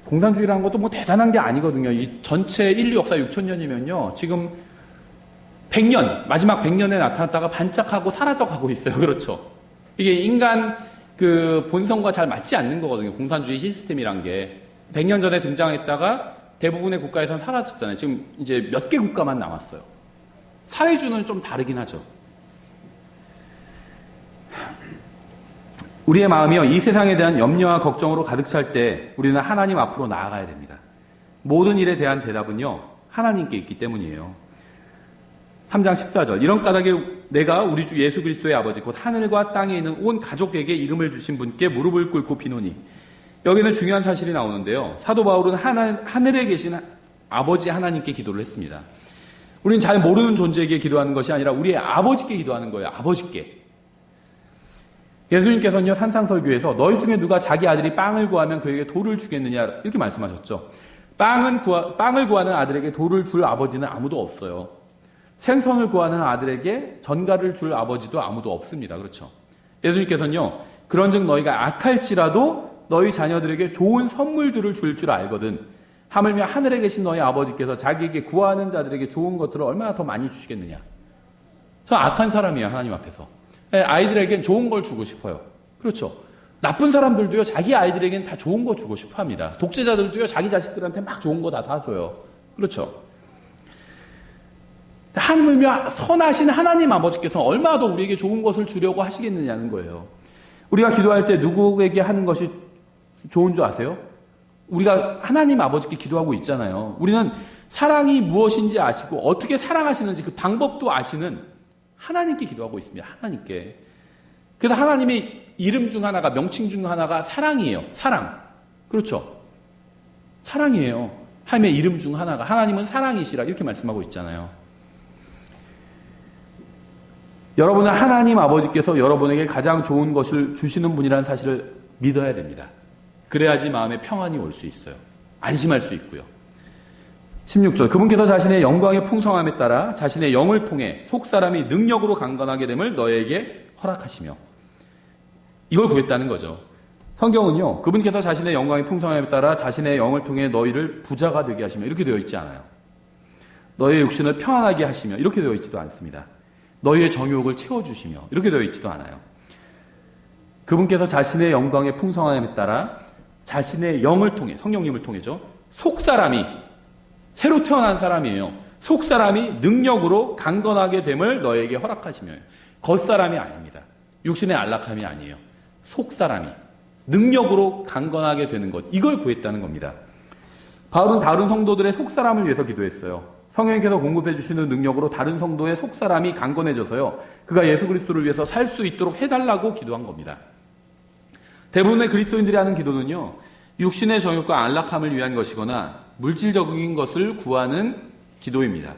공산주의라는 것도 뭐 대단한 게 아니거든요. 이 전체 인류 역사 6,000년이면요, 지금 100년, 마지막 100년에 나타났다가 반짝하고 사라져가고 있어요. 그렇죠? 이게 인간 그 본성과 잘 맞지 않는 거거든요. 공산주의 시스템이란 게. 100년 전에 등장했다가 대부분의 국가에선 사라졌잖아요. 지금 이제 몇 개 국가만 남았어요. 사회주는 좀 다르긴 하죠. 우리의 마음이요, 이 세상에 대한 염려와 걱정으로 가득 찰 때 우리는 하나님 앞으로 나아가야 됩니다. 모든 일에 대한 대답은요, 하나님께 있기 때문이에요. 3장 14절. 이런 까닭에 내가 우리 주 예수 그리스도의 아버지 곧 하늘과 땅에 있는 온 가족에게 이름을 주신 분께 무릎을 꿇고 비노니. 여기는 중요한 사실이 나오는데요. 사도 바울은 하늘에 계신 아버지 하나님께 기도를 했습니다. 우리는 잘 모르는 존재에게 기도하는 것이 아니라 우리의 아버지께 기도하는 거예요. 아버지께. 예수님께서는요, 산상설교에서 너희 중에 누가 자기 아들이 빵을 구하면 그에게 돌을 주겠느냐 이렇게 말씀하셨죠. 빵을 구하는 아들에게 돌을 줄 아버지는 아무도 없어요. 생선을 구하는 아들에게 전갈을 줄 아버지도 아무도 없습니다. 그렇죠? 예수님께서는요, 그런즉 너희가 악할지라도 너희 자녀들에게 좋은 선물들을 줄 알거든. 하물며 하늘에 계신 너희 아버지께서 자기에게 구하는 자들에게 좋은 것들을 얼마나 더 많이 주시겠느냐. 저 악한 사람이에요, 하나님 앞에서. 아이들에겐 좋은 걸 주고 싶어요. 그렇죠? 나쁜 사람들도요, 자기 아이들에겐 다 좋은 거 주고 싶어 합니다. 독재자들도요, 자기 자식들한테 막 좋은 거 다 사줘요. 그렇죠? 하물며 선하신 하나님 아버지께서 얼마나 더 우리에게 좋은 것을 주려고 하시겠느냐는 거예요. 우리가 기도할 때 누구에게 하는 것이 좋은 줄 아세요? 우리가 하나님 아버지께 기도하고 있잖아요. 우리는 사랑이 무엇인지 아시고 어떻게 사랑하시는지 그 방법도 아시는 하나님께 기도하고 있습니다. 하나님께. 그래서 하나님의 이름 중 하나가, 명칭 중 하나가 사랑이에요. 사랑. 그렇죠? 사랑이에요. 하나님의 이름 중 하나가. 하나님은 사랑이시라 이렇게 말씀하고 있잖아요. 여러분은 하나님 아버지께서 여러분에게 가장 좋은 것을 주시는 분이라는 사실을 믿어야 됩니다. 그래야지 마음에 평안이 올 수 있어요. 안심할 수 있고요. 16절. 그분께서 자신의 영광의 풍성함에 따라 자신의 영을 통해 속사람이 능력으로 강건하게 됨을 너에게 허락하시며. 이걸 구했다는 거죠. 성경은요, 그분께서 자신의 영광의 풍성함에 따라 자신의 영을 통해 너희를 부자가 되게 하시며 이렇게 되어 있지 않아요. 너희의 육신을 평안하게 하시며 이렇게 되어 있지도 않습니다. 너희의 정욕을 채워주시며 이렇게 되어 있지도 않아요. 그분께서 자신의 영광의 풍성함에 따라 자신의 영을 통해, 성령님을 통해죠, 속사람이, 새로 태어난 사람이에요. 속사람이 능력으로 강건하게 됨을 너에게 허락하시며. 겉사람이 아닙니다. 육신의 안락함이 아니에요. 속사람이 능력으로 강건하게 되는 것, 이걸 구했다는 겁니다. 바울은 다른 성도들의 속사람을 위해서 기도했어요. 성령님께서 공급해 주시는 능력으로 다른 성도의 속사람이 강건해져서요, 그가 예수 그리스도를 위해서 살 수 있도록 해달라고 기도한 겁니다. 대부분의 그리스도인들이 하는 기도는요, 육신의 정욕과 안락함을 위한 것이거나 물질적인 것을 구하는 기도입니다.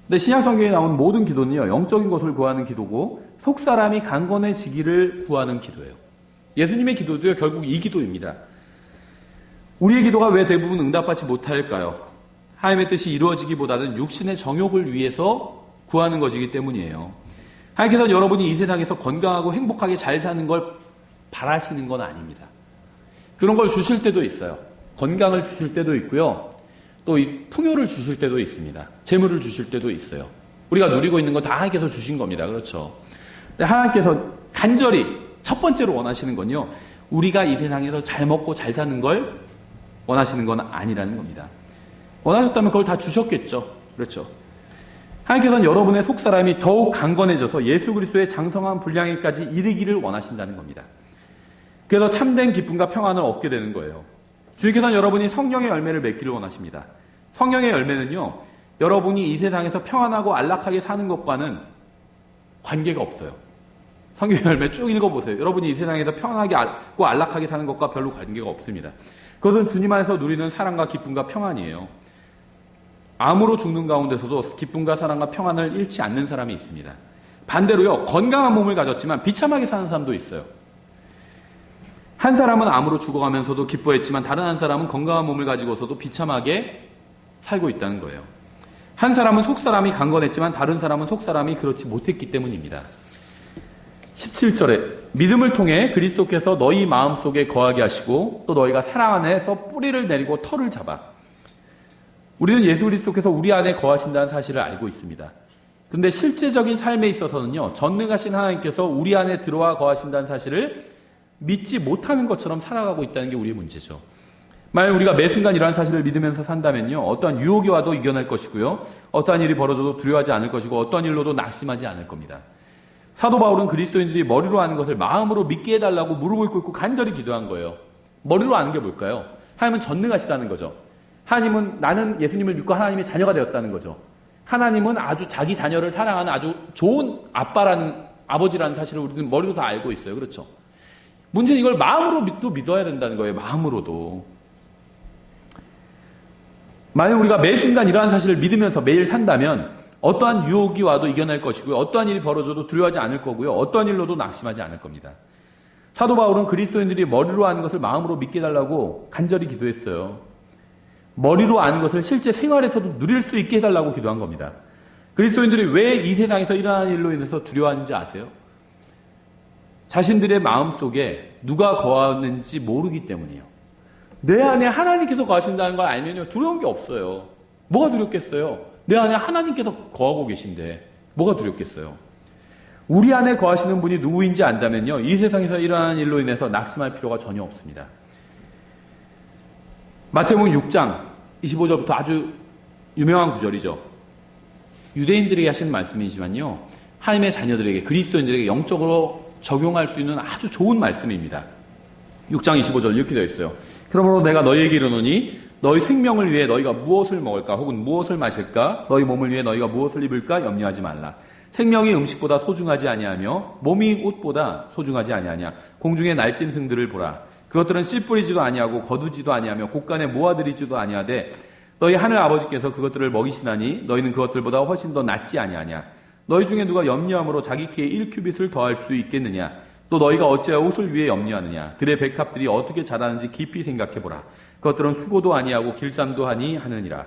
근데 신약 성경에 나온 모든 기도는요, 영적인 것을 구하는 기도고 속사람이 강건해지기를 구하는 기도예요. 예수님의 기도도요, 결국 이 기도입니다. 우리의 기도가 왜 대부분 응답받지 못할까요? 하나님의 뜻이 이루어지기보다는 육신의 정욕을 위해서 구하는 것이기 때문이에요. 하나님께서는 여러분이 이 세상에서 건강하고 행복하게 잘 사는 걸 바라시는 건 아닙니다. 그런 걸 주실 때도 있어요. 건강을 주실 때도 있고요. 또 풍요를 주실 때도 있습니다. 재물을 주실 때도 있어요. 우리가 누리고 있는 거 다 하나님께서 주신 겁니다. 그렇죠? 하나님께서 간절히 첫 번째로 원하시는 건요, 우리가 이 세상에서 잘 먹고 잘 사는 걸 원하시는 건 아니라는 겁니다. 원하셨다면 그걸 다 주셨겠죠. 그렇죠? 하나님께서는 여러분의 속사람이 더욱 강건해져서 예수 그리스도의 장성한 분량에까지 이르기를 원하신다는 겁니다. 그래서 참된 기쁨과 평안을 얻게 되는 거예요. 주님께서는 여러분이 성령의 열매를 맺기를 원하십니다. 성령의 열매는요, 여러분이 이 세상에서 평안하고 안락하게 사는 것과는 관계가 없어요. 성경의 열매 쭉 읽어보세요. 여러분이 이 세상에서 평안하고 안락하게 사는 것과 별로 관계가 없습니다. 그것은 주님 안에서 누리는 사랑과 기쁨과 평안이에요. 암으로 죽는 가운데서도 기쁨과 사랑과 평안을 잃지 않는 사람이 있습니다. 반대로요, 건강한 몸을 가졌지만 비참하게 사는 사람도 있어요. 한 사람은 암으로 죽어가면서도 기뻐했지만 다른 한 사람은 건강한 몸을 가지고서도 비참하게 살고 있다는 거예요. 한 사람은 속사람이 강건했지만 다른 사람은 속사람이 그렇지 못했기 때문입니다. 17절에 믿음을 통해 그리스도께서 너희 마음속에 거하게 하시고 또 너희가 사랑 안에서 뿌리를 내리고 털을 잡아. 우리는 예수 그리스도께서 우리 안에 거하신다는 사실을 알고 있습니다. 그런데 실제적인 삶에 있어서는요, 전능하신 하나님께서 우리 안에 들어와 거하신다는 사실을 믿지 못하는 것처럼 살아가고 있다는 게 우리의 문제죠. 만약 우리가 매 순간 이러한 사실을 믿으면서 산다면요, 어떠한 유혹이 와도 이겨낼 것이고요, 어떠한 일이 벌어져도 두려워하지 않을 것이고 어떠한 일로도 낙심하지 않을 겁니다. 사도 바울은 그리스도인들이 머리로 아는 것을 마음으로 믿게 해달라고 무릎을 꿇고 간절히 기도한 거예요. 머리로 아는 게 뭘까요? 하나님은 전능하시다는 거죠. 하나님은 나는 예수님을 믿고 하나님의 자녀가 되었다는 거죠. 하나님은 아주 자기 자녀를 사랑하는 아주 좋은 아버지라는 사실을 우리는 머리로 다 알고 있어요. 그렇죠? 문제는 이걸 마음으로 믿어야 된다는 거예요. 마음으로도. 만약 우리가 매 순간 이러한 사실을 믿으면서 매일 산다면 어떠한 유혹이 와도 이겨낼 것이고요. 어떠한 일이 벌어져도 두려워하지 않을 거고요. 어떠한 일로도 낙심하지 않을 겁니다. 사도 바울은 그리스도인들이 머리로 아는 것을 마음으로 믿게 해달라고 간절히 기도했어요. 머리로 아는 것을 실제 생활에서도 누릴 수 있게 해달라고 기도한 겁니다. 그리스도인들이 왜 이 세상에서 일어나는 일로 인해서 두려워하는지 아세요? 자신들의 마음속에 누가 거하는지 모르기 때문이에요. 내 안에 하나님께서 거하신다는 걸 알면요, 두려운 게 없어요. 뭐가 두렵겠어요? 내 안에 하나님께서 거하고 계신데 뭐가 두렵겠어요? 우리 안에 거하시는 분이 누구인지 안다면요, 이 세상에서 일어나는 일로 인해서 낙심할 필요가 전혀 없습니다. 마태복음 6장 25절부터 아주 유명한 구절이죠. 유대인들에게 하시는 말씀이지만요, 하나님의 자녀들에게, 그리스도인들에게 영적으로 적용할 수 있는 아주 좋은 말씀입니다. 6장 25절 이렇게 되어 있어요. 그러므로 내가 너희에게 이르노니 너희 생명을 위해 너희가 무엇을 먹을까 혹은 무엇을 마실까, 너희 몸을 위해 너희가 무엇을 입을까 염려하지 말라. 생명이 음식보다 소중하지 아니하며 몸이 옷보다 소중하지 아니하냐. 공중의 날찐 승들을 보라. 그것들은 씨 뿌리지도 아니하고 거두지도 아니하며 곳간에 모아들이지도 아니하되 너희 하늘 아버지께서 그것들을 먹이시나니 너희는 그것들보다 훨씬 더 낫지 아니하냐. 너희 중에 누가 염려함으로 자기 키에 1규빗을 더할 수 있겠느냐. 또 너희가 어찌하여 옷을 위해 염려하느냐. 들의 백합들이 어떻게 자라는지 깊이 생각해보라. 그것들은 수고도 아니하고 길쌈도 하니 하느니라.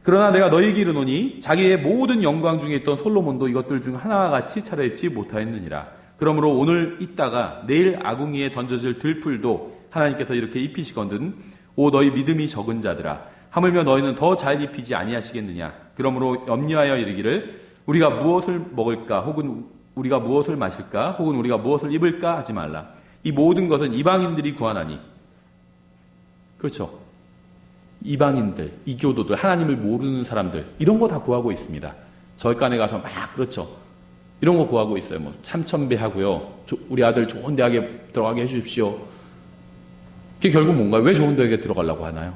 그러나 내가 너희에게 이르노니 자기의 모든 영광 중에 있던 솔로몬도 이것들 중 하나와 같이 차려입지 못하였느니라. 그러므로 오늘 있다가 내일 아궁이에 던져질 들풀도 하나님께서 이렇게 입히시거든. 오 너희 믿음이 적은 자들아, 하물며 너희는 더 잘 입히지 아니하시겠느냐. 그러므로 염려하여 이르기를 우리가 무엇을 먹을까 혹은 우리가 무엇을 마실까 혹은 우리가 무엇을 입을까 하지 말라. 이 모든 것은 이방인들이 구하나니. 그렇죠. 이방인들, 이교도들, 하나님을 모르는 사람들, 이런 거 다 구하고 있습니다. 절간에 가서 막, 그렇죠. 이런 거 구하고 있어요. 뭐 참천배 하고요. 우리 아들 좋은 대학에 들어가게 해주십시오. 그게 결국 뭔가요? 왜 좋은 대학에 들어가려고 하나요?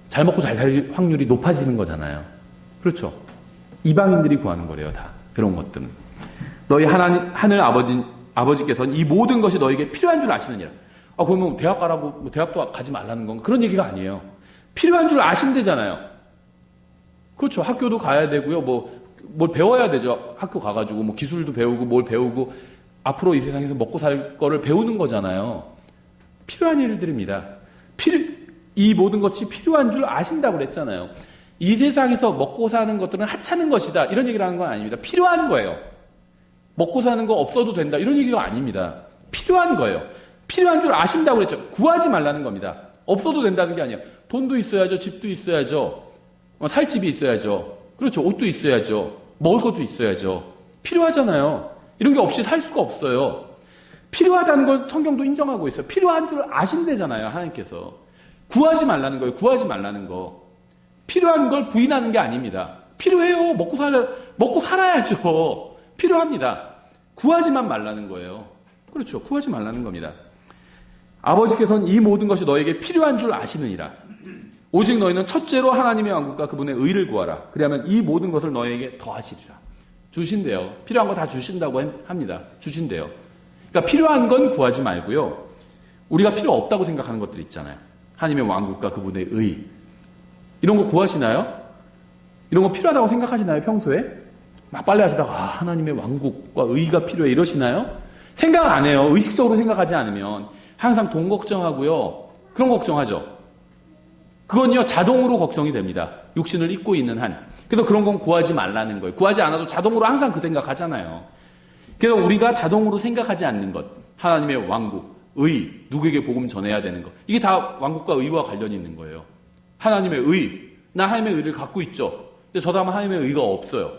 잘 먹고 잘 살 확률이 높아지는 거잖아요. 그렇죠. 이방인들이 구하는 거래요. 다 그런 것들은. 너희 하늘 아버지께서는 이 모든 것이 너에게 필요한 줄 아시느니라. 그러면 대학 가라고, 뭐 대학도 가지 말라는 건가? 그런 얘기가 아니에요. 필요한 줄 아신대잖아요. 그렇죠. 학교도 가야 되고요. 뭘 배워야 되죠. 학교 가가지고, 뭐 기술도 배우고, 뭘 배우고, 앞으로 이 세상에서 먹고 살 거를 배우는 거잖아요. 필요한 일들입니다. 이 모든 것이 필요한 줄 아신다고 그랬잖아요. 이 세상에서 먹고 사는 것들은 하찮은 것이다. 이런 얘기를 하는 건 아닙니다. 필요한 거예요. 먹고 사는 거 없어도 된다. 이런 얘기가 아닙니다. 필요한 거예요. 필요한 줄 아신다고 그랬죠. 구하지 말라는 겁니다. 없어도 된다는 게 아니에요. 돈도 있어야죠. 집도 있어야죠. 살 집이 있어야죠. 그렇죠. 옷도 있어야죠. 먹을 것도 있어야죠. 필요하잖아요. 이런 게 없이 살 수가 없어요. 필요하다는 걸 성경도 인정하고 있어요. 필요한 줄 아신대잖아요. 하나님께서. 구하지 말라는 거예요. 구하지 말라는 거. 필요한 걸 부인하는 게 아닙니다. 필요해요. 먹고 살아야죠. 필요합니다. 구하지만 말라는 거예요. 그렇죠. 구하지 말라는 겁니다. 아버지께서는 이 모든 것이 너에게 필요한 줄 아시느니라. 오직 너희는 첫째로 하나님의 왕국과 그분의 의를 구하라. 그리하면 이 모든 것을 너에게 더하시리라. 주신대요. 필요한 거 다 주신다고 합니다. 주신대요. 그러니까 필요한 건 구하지 말고요. 우리가 필요 없다고 생각하는 것들 있잖아요. 하나님의 왕국과 그분의 의. 이런 거 구하시나요? 이런 거 필요하다고 생각하시나요? 평소에? 막 빨리 하시다가 하나님의 왕국과 의가 필요해 이러시나요? 생각 안 해요. 의식적으로 생각하지 않으면. 항상 돈 걱정하고요. 그런 거 걱정하죠. 그건요, 자동으로 걱정이 됩니다. 육신을 입고 있는 한. 그래서 그런 건 구하지 말라는 거예요. 구하지 않아도 자동으로 항상 그 생각하잖아요. 그래서 우리가 자동으로 생각하지 않는 것. 하나님의 왕국, 의, 누구에게 복음 전해야 되는 것. 이게 다 왕국과 의와 관련이 있는 거예요. 하나님의 의. 나 하나님의 의를 갖고 있죠. 근데 저 사람은 하나님의 의가 없어요.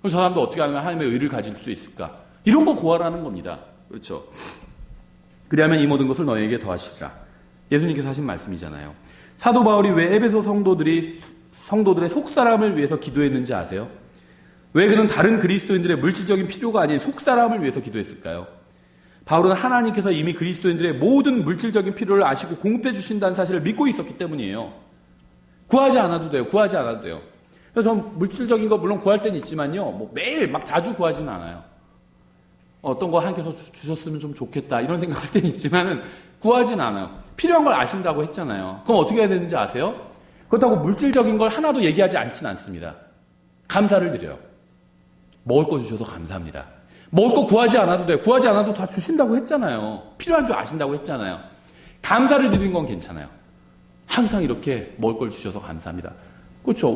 그럼 저 사람도 어떻게 하면 하나님의 의를 가질 수 있을까? 이런 거 구하라는 겁니다. 그렇죠. 그리하면 이 모든 것을 너에게 더하시리라. 예수님께서 하신 말씀이잖아요. 사도 바울이 왜 에베소 성도들의 속사람을 위해서 기도했는지 아세요? 왜 그는 다른 그리스도인들의 물질적인 필요가 아닌 속사람을 위해서 기도했을까요? 바울은 하나님께서 이미 그리스도인들의 모든 물질적인 필요를 아시고 공급해 주신다는 사실을 믿고 있었기 때문이에요. 구하지 않아도 돼요. 구하지 않아도 돼요. 그래서 전 물질적인 거 물론 구할 때는 있지만요. 뭐 매일 막 자주 구하지는 않아요. 어떤 거 하나님께서 주셨으면 좀 좋겠다 이런 생각할 때는 있지만은 구하지는 않아요. 필요한 걸 아신다고 했잖아요. 그럼 어떻게 해야 되는지 아세요? 그렇다고 물질적인 걸 하나도 얘기하지 않지는 않습니다. 감사를 드려요. 먹을 거 주셔서 감사합니다. 먹을 거 구하지 않아도 돼요. 구하지 않아도 다 주신다고 했잖아요. 필요한 줄 아신다고 했잖아요. 감사를 드리는 건 괜찮아요. 항상 이렇게 먹을 걸 주셔서 감사합니다. 그렇죠.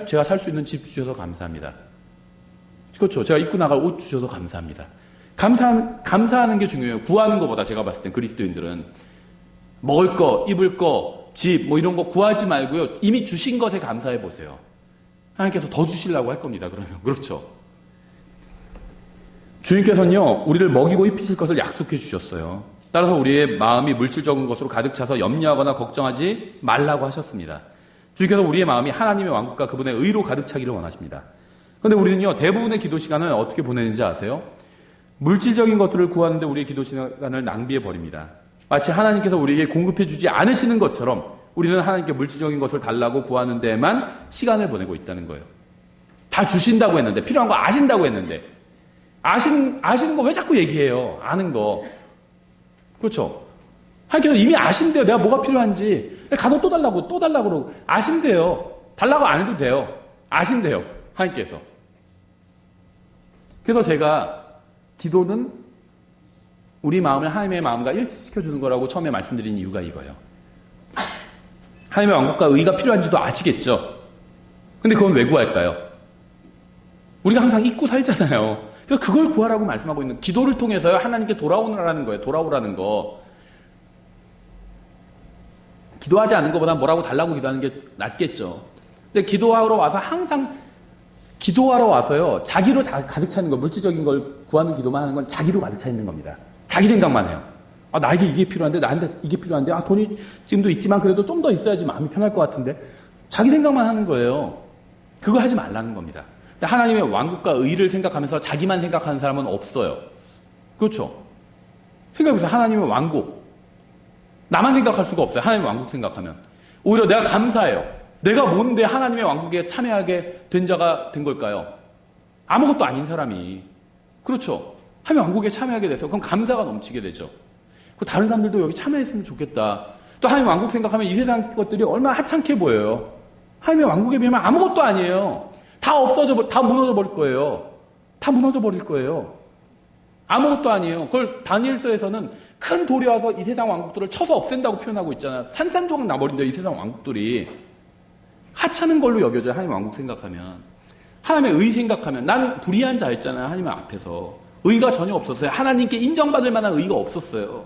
제가 살 수 있는 집 주셔서 감사합니다. 그렇죠. 제가 입고 나갈 옷 주셔서 감사합니다. 감사하는 게 중요해요. 구하는 것보다 제가 봤을 땐 그리스도인들은 먹을 거, 입을 거, 집 뭐 이런 거 구하지 말고요. 이미 주신 것에 감사해 보세요. 하나님께서 더 주시려고 할 겁니다. 그러면 그렇죠. 주님께서는요, 우리를 먹이고 입히실 것을 약속해 주셨어요. 따라서 우리의 마음이 물질적인 것으로 가득 차서 염려하거나 걱정하지 말라고 하셨습니다. 주님께서 우리의 마음이 하나님의 왕국과 그분의 의로 가득 차기를 원하십니다. 그런데 우리는요, 대부분의 기도 시간을 어떻게 보내는지 아세요? 물질적인 것들을 구하는데 우리의 기도 시간을 낭비해 버립니다. 마치 하나님께서 우리에게 공급해 주지 않으시는 것처럼 우리는 하나님께 물질적인 것을 달라고 구하는 데에만 시간을 보내고 있다는 거예요. 다 주신다고 했는데, 필요한 거 아신다고 했는데, 아시는 거 왜 자꾸 얘기해요? 아는 거. 그렇죠? 하나님께서 이미 아신대요. 내가 뭐가 필요한지. 가서 또 달라고 그러고. 아신대요. 달라고 안 해도 돼요. 아신대요. 하나님께서. 그래서 제가 기도는 우리 마음을 하나님의 마음과 일치시켜주는 거라고 처음에 말씀드린 이유가 이거예요. 하나님의 왕국과 의가 필요한지도 아시겠죠? 근데 그건 왜 구할까요? 우리가 항상 잊고 살잖아요. 그래서 그걸 구하라고 말씀하고 있는, 기도를 통해서요, 하나님께 돌아오라는 거예요. 돌아오라는 거. 기도하지 않는 것보다 뭐라고 달라고 기도하는 게 낫겠죠. 근데 기도하러 와서요, 자기로 가득 차 있는 거, 물질적인 걸 구하는 기도만 하는 건 자기로 가득 차 있는 겁니다. 자기 생각만 해요. 아, 나에게 이게 필요한데, 나한테 이게 필요한데, 아, 돈이 지금도 있지만 그래도 좀 더 있어야지 마음이 편할 것 같은데. 자기 생각만 하는 거예요. 그거 하지 말라는 겁니다. 하나님의 왕국과 의를 생각하면서 자기만 생각하는 사람은 없어요. 그렇죠? 생각해보세요. 하나님의 왕국. 나만 생각할 수가 없어요. 하나님의 왕국 생각하면. 오히려 내가 감사해요. 내가 뭔데 하나님의 왕국에 참여하게 된 자가 된 걸까요? 아무것도 아닌 사람이. 그렇죠? 하나님의 왕국에 참여하게 돼서 그럼 감사가 넘치게 되죠. 다른 사람들도 여기 참여했으면 좋겠다. 또 하나님의 왕국 생각하면 이 세상 것들이 얼마나 하찮게 보여요. 하나님의 왕국에 비하면 아무것도 아니에요. 다 무너져 버릴 거예요. 다 무너져 버릴 거예요. 아무것도 아니에요. 그걸 다니엘서에서는 큰 돌이 와서 이 세상 왕국들을 쳐서 없앤다고 표현하고 있잖아요. 산산조각 나버린다, 이 세상 왕국들이. 하찮은 걸로 여겨져요, 하나님 왕국 생각하면. 하나님의 의 생각하면. 난 불의한 자였잖아요, 하나님 앞에서. 의가 전혀 없었어요. 하나님께 인정받을 만한 의가 없었어요.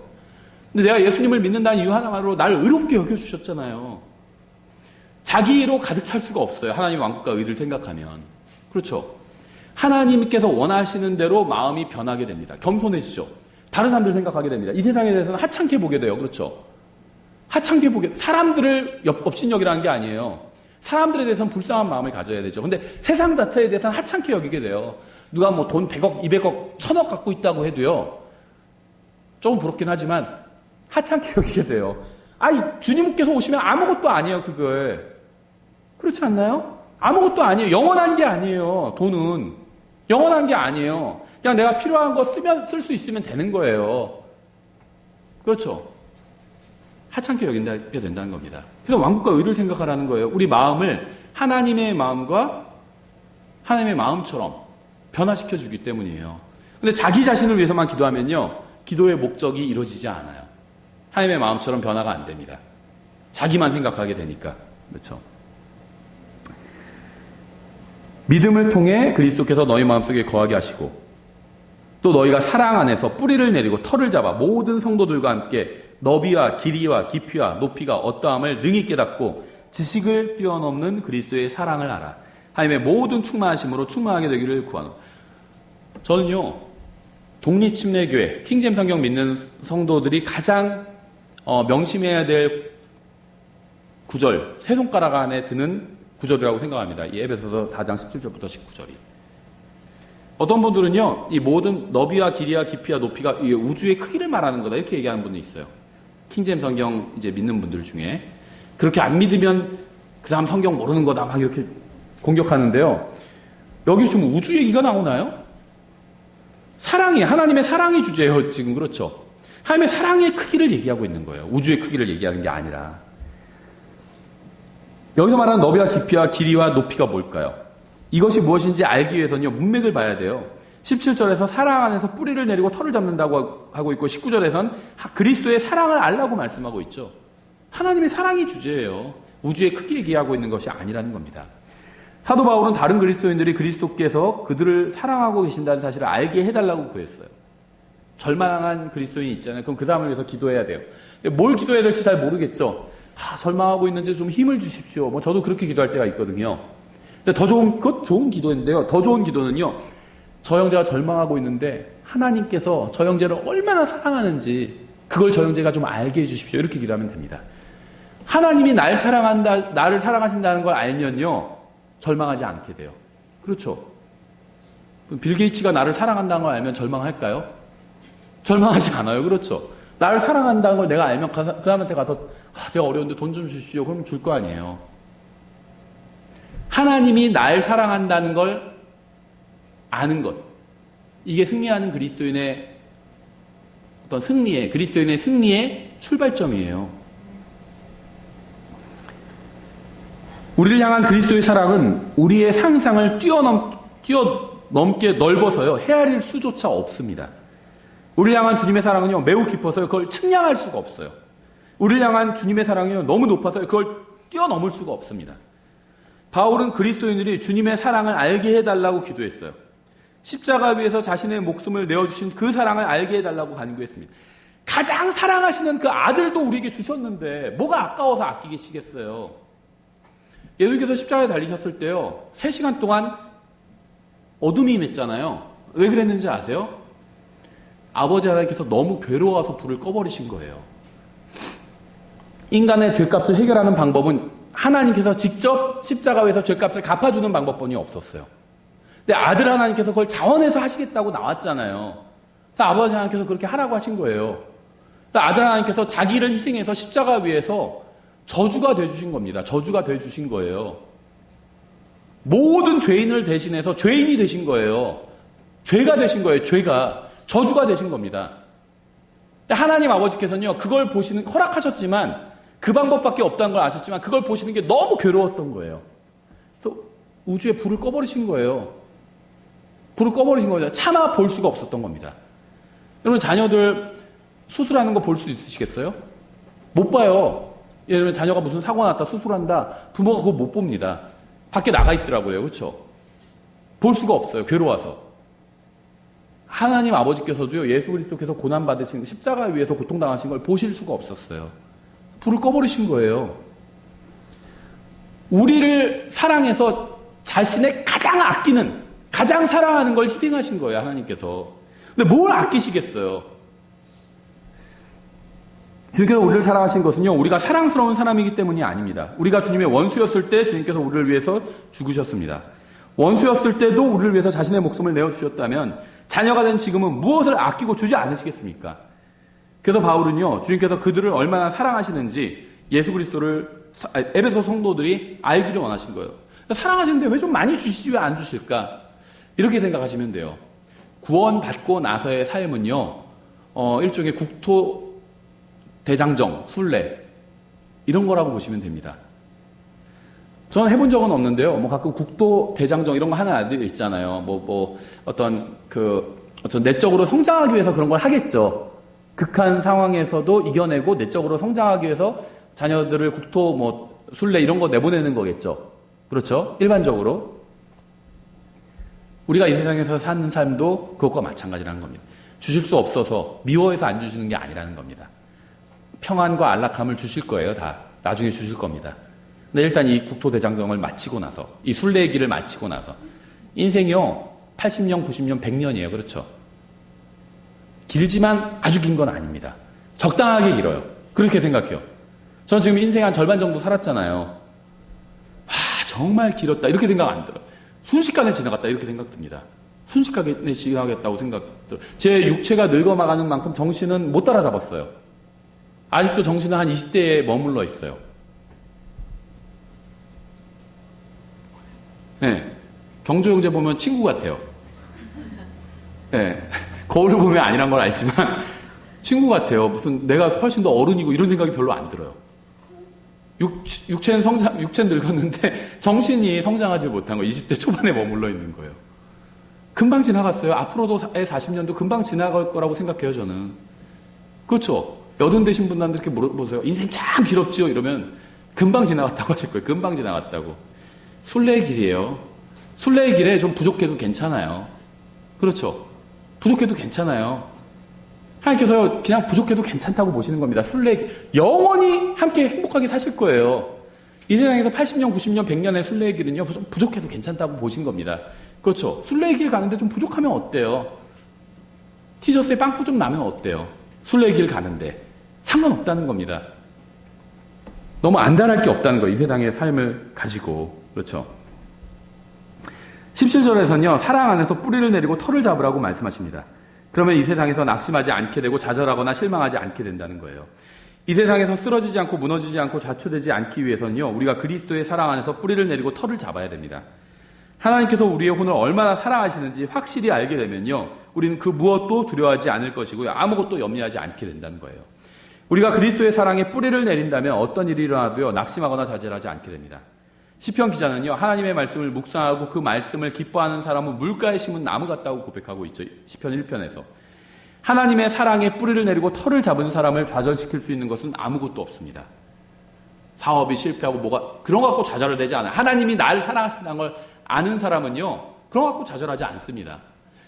근데 내가 예수님을 믿는다는 이유 하나만으로 날 의롭게 여겨주셨잖아요. 자기로 가득 찰 수가 없어요. 하나님 왕국과 의를 생각하면. 그렇죠. 하나님께서 원하시는 대로 마음이 변하게 됩니다. 겸손해지죠. 다른 사람들 생각하게 됩니다. 이 세상에 대해서는 하찮게 보게 돼요. 그렇죠. 사람들을 업신여기라는 게 아니에요. 사람들에 대해서는 불쌍한 마음을 가져야 되죠. 근데 세상 자체에 대해서는 하찮게 여기게 돼요. 누가 뭐 돈 100억, 200억, 1000억 갖고 있다고 해도요. 조금 부럽긴 하지만 하찮게 여기게 돼요. 아니, 주님께서 오시면 아무것도 아니에요, 그걸. 그렇지 않나요? 아무것도 아니에요. 영원한 게 아니에요, 돈은. 영원한 게 아니에요. 그냥 내가 필요한 거 쓸 수 있으면 되는 거예요. 그렇죠? 하찮게 여긴다게 된다는 겁니다. 그래서 왕국과 의를 생각하라는 거예요. 우리 마음을 하나님의 마음과 하나님의 마음처럼 변화시켜 주기 때문이에요. 근데 자기 자신을 위해서만 기도하면요, 기도의 목적이 이루어지지 않아요. 하나님의 마음처럼 변화가 안 됩니다. 자기만 생각하게 되니까. 그렇죠? 믿음을 통해 그리스도께서 너희 마음속에 거하게 하시고 또 너희가 사랑 안에서 뿌리를 내리고 털을 잡아 모든 성도들과 함께 너비와 길이와 깊이와 높이가 어떠함을 능히 깨닫고 지식을 뛰어넘는 그리스도의 사랑을 알아. 하나님의 모든 충만하심으로 충만하게 되기를 구하노. 저는요, 독립침례교회, 킹제임스 성경 믿는 성도들이 가장 명심해야 될 구절, 세 손가락 안에 드는 구절이라고 생각합니다. 이 에베소서 4장 17절부터 19절이. 어떤 분들은요, 이 모든 너비와 길이와 깊이와 높이가 이 우주의 크기를 말하는 거다 이렇게 얘기하는 분도 있어요. 킹제임 성경 이제 믿는 분들 중에 그렇게 안 믿으면 그 사람 성경 모르는 거다 막 이렇게 공격하는데요. 여기 지금 우주 얘기가 나오나요? 하나님의 사랑이 주제예요. 지금 그렇죠. 하나님의 사랑의 크기를 얘기하고 있는 거예요. 우주의 크기를 얘기하는 게 아니라. 여기서 말하는 너비와 깊이와 길이와 높이가 뭘까요? 이것이 무엇인지 알기 위해서는요, 문맥을 봐야 돼요. 17절에서 사랑 안에서 뿌리를 내리고 털을 잡는다고 하고 있고 19절에서는 그리스도의 사랑을 알라고 말씀하고 있죠. 하나님의 사랑이 주제예요. 우주의 크기 얘기하고 있는 것이 아니라는 겁니다. 사도 바울은 다른 그리스도인들이 그리스도께서 그들을 사랑하고 계신다는 사실을 알게 해달라고 구했어요. 절망한 그리스도인이 있잖아요. 그럼 그 사람을 위해서 기도해야 돼요. 뭘 기도해야 될지 잘 모르겠죠. 절망하고 있는지 좀 힘을 주십시오. 저도 그렇게 기도할 때가 있거든요. 근데 그것 좋은 기도인데요. 더 좋은 기도는요, 저 형제가 절망하고 있는데 하나님께서 저 형제를 얼마나 사랑하는지 그걸 저 형제가 좀 알게 해주십시오. 이렇게 기도하면 됩니다. 하나님이 나를 사랑하신다는 걸 알면요, 절망하지 않게 돼요. 그렇죠. 빌 게이츠가 나를 사랑한다는 걸 알면 절망할까요? 절망하지 않아요. 그렇죠. 나를 사랑한다는 걸 내가 알면 그 사람한테 가서 제가 어려운데 돈 좀 주시오. 그러면 줄 거 아니에요. 하나님이 날 사랑한다는 걸 아는 것. 이게 승리하는 그리스도인의 그리스도인의 승리의 출발점이에요. 우리를 향한 그리스도의 사랑은 우리의 상상을 뛰어넘게 넓어서요, 헤아릴 수조차 없습니다. 우리를 향한 주님의 사랑은요, 매우 깊어서요, 그걸 측량할 수가 없어요. 우리를 향한 주님의 사랑이요, 너무 높아서요, 그걸 뛰어넘을 수가 없습니다. 바울은 그리스도인들이 주님의 사랑을 알게 해달라고 기도했어요. 십자가 위에서 자신의 목숨을 내어주신 그 사랑을 알게 해달라고 간구했습니다. 가장 사랑하시는 그 아들도 우리에게 주셨는데 뭐가 아까워서 아끼시겠어요. 예수님께서 십자가에 달리셨을 때요, 3시간 동안 어둠이 임했잖아요. 왜 그랬는지 아세요? 아버지 하나님께서 너무 괴로워서 불을 꺼버리신 거예요. 인간의 죄값을 해결하는 방법은 하나님께서 직접 십자가에서 죄값을 갚아주는 방법뿐이 없었어요. 근데 아들 하나님께서 그걸 자원해서 하시겠다고 나왔잖아요. 그래서 아버지 하나님께서 그렇게 하라고 하신 거예요. 아들 하나님께서 자기를 희생해서 십자가 위에서 저주가 되어주신 겁니다. 저주가 되어주신 거예요. 모든 죄인을 대신해서 죄인이 되신 거예요. 죄가 되신 거예요. 죄가. 저주가 되신 겁니다. 하나님 아버지께서는요, 그걸 허락하셨지만, 그 방법밖에 없다는 걸 아셨지만, 그걸 보시는 게 너무 괴로웠던 거예요. 그래서 우주에 불을 꺼버리신 거예요. 불을 꺼버리신 거죠. 차마 볼 수가 없었던 겁니다. 여러분, 자녀들 수술하는 거 볼 수 있으시겠어요? 못 봐요. 예를 들면 자녀가 무슨 사고가 났다, 수술한다, 부모가 그거 못 봅니다. 밖에 나가 있더라고요. 그렇죠? 볼 수가 없어요. 괴로워서. 하나님 아버지께서도요, 예수 그리스도께서 고난받으신 십자가 위에서 고통당하신 걸 보실 수가 없었어요. 불을 꺼버리신 거예요. 우리를 사랑해서 자신의 가장 아끼는, 가장 사랑하는 걸 희생하신 거예요, 하나님께서. 근데 뭘 아끼시겠어요? 주님께서 우리를 사랑하신 것은요, 우리가 사랑스러운 사람이기 때문이 아닙니다. 우리가 주님의 원수였을 때 주님께서 우리를 위해서 죽으셨습니다. 원수였을 때도 우리를 위해서 자신의 목숨을 내어주셨다면 자녀가 된 지금은 무엇을 아끼고 주지 않으시겠습니까? 그래서 바울은요, 주님께서 그들을 얼마나 사랑하시는지 예수 그리스도를 에베소 성도들이 알기를 원하신 거예요. 사랑하시는데 왜 좀 많이 주시지 왜 안 주실까? 이렇게 생각하시면 돼요. 구원받고 나서의 삶은요, 일종의 국토 대장정, 순례 이런 거라고 보시면 됩니다. 저는 해본 적은 없는데요. 가끔 국토 대장정 이런 거 하는 아이들 있잖아요. 어떤 내적으로 성장하기 위해서 그런 걸 하겠죠. 극한 상황에서도 이겨내고 내적으로 성장하기 위해서 자녀들을 국토 순례 이런 거 내보내는 거겠죠. 그렇죠? 일반적으로. 우리가 이 세상에서 사는 삶도 그것과 마찬가지라는 겁니다. 주실 수 없어서 미워해서 안 주시는 게 아니라는 겁니다. 평안과 안락함을 주실 거예요. 다. 나중에 주실 겁니다. 근데 일단 이 국토대장정을 마치고 나서, 이 순례의 길을 마치고 나서, 인생이요, 80년, 90년, 100년이에요. 그렇죠? 길지만 아주 긴 건 아닙니다. 적당하게 길어요. 그렇게 생각해요. 저는 지금 인생 한 절반 정도 살았잖아요. 정말 길었다. 이렇게 생각 안 들어요. 순식간에 지나갔다. 이렇게 생각 듭니다. 순식간에 지나가겠다고 생각들. 제 육체가 늙어가는 만큼 정신은 못 따라잡았어요. 아직도 정신은 한 20대에 머물러 있어요. 네. 경조 형제 보면 친구 같아요. 네. 거울을 보면 아니란 걸 알지만 친구 같아요. 무슨 내가 훨씬 더 어른이고 이런 생각이 별로 안 들어요. 육체는 늙었는데 정신이 성장하지 못한 거 20대 초반에 머물러 있는 거예요. 금방 지나갔어요. 앞으로도의 40년도 금방 지나갈 거라고 생각해요, 저는. 그렇죠? 여든 되신 분들한테 이렇게 물어보세요. 인생 참 길었죠? 이러면 금방 지나갔다고 하실 거예요. 금방 지나갔다고. 순례의 길이에요. 순례의 길에 좀 부족해도 괜찮아요. 그렇죠? 부족해도 괜찮아요. 하나님께서 그냥 부족해도 괜찮다고 보시는 겁니다. 순례의 길. 영원히 함께 행복하게 사실 거예요. 이 세상에서 80년, 90년, 100년의 순례의 길은요, 부족해도 괜찮다고 보신 겁니다. 그렇죠? 순례의 길 가는데 좀 부족하면 어때요? 티셔츠에 빵꾸 좀 나면 어때요? 순례의 길 가는데. 상관없다는 겁니다. 너무 안달할 게 없다는 거예요. 이 세상의 삶을 가지고. 그렇죠? 17절에서는요, 사랑 안에서 뿌리를 내리고 털을 잡으라고 말씀하십니다. 그러면 이 세상에서 낙심하지 않게 되고 좌절하거나 실망하지 않게 된다는 거예요. 이 세상에서 쓰러지지 않고 무너지지 않고 좌초되지 않기 위해서는요, 우리가 그리스도의 사랑 안에서 뿌리를 내리고 털을 잡아야 됩니다. 하나님께서 우리의 혼을 얼마나 사랑하시는지 확실히 알게 되면요, 우리는 그 무엇도 두려워하지 않을 것이고요, 아무것도 염려하지 않게 된다는 거예요. 우리가 그리스도의 사랑에 뿌리를 내린다면 어떤 일이 일어나도요, 낙심하거나 좌절하지 않게 됩니다. 시편 기자는요, 하나님의 말씀을 묵상하고 그 말씀을 기뻐하는 사람은 물가에 심은 나무 같다고 고백하고 있죠. 시편 1편에서. 하나님의 사랑에 뿌리를 내리고 털을 잡은 사람을 좌절시킬 수 있는 것은 아무것도 없습니다. 사업이 실패하고 뭐가 그런 거 갖고 좌절을 되지 않아요. 하나님이 나를 사랑하신다는 걸 아는 사람은요, 그런 거 갖고 좌절하지 않습니다.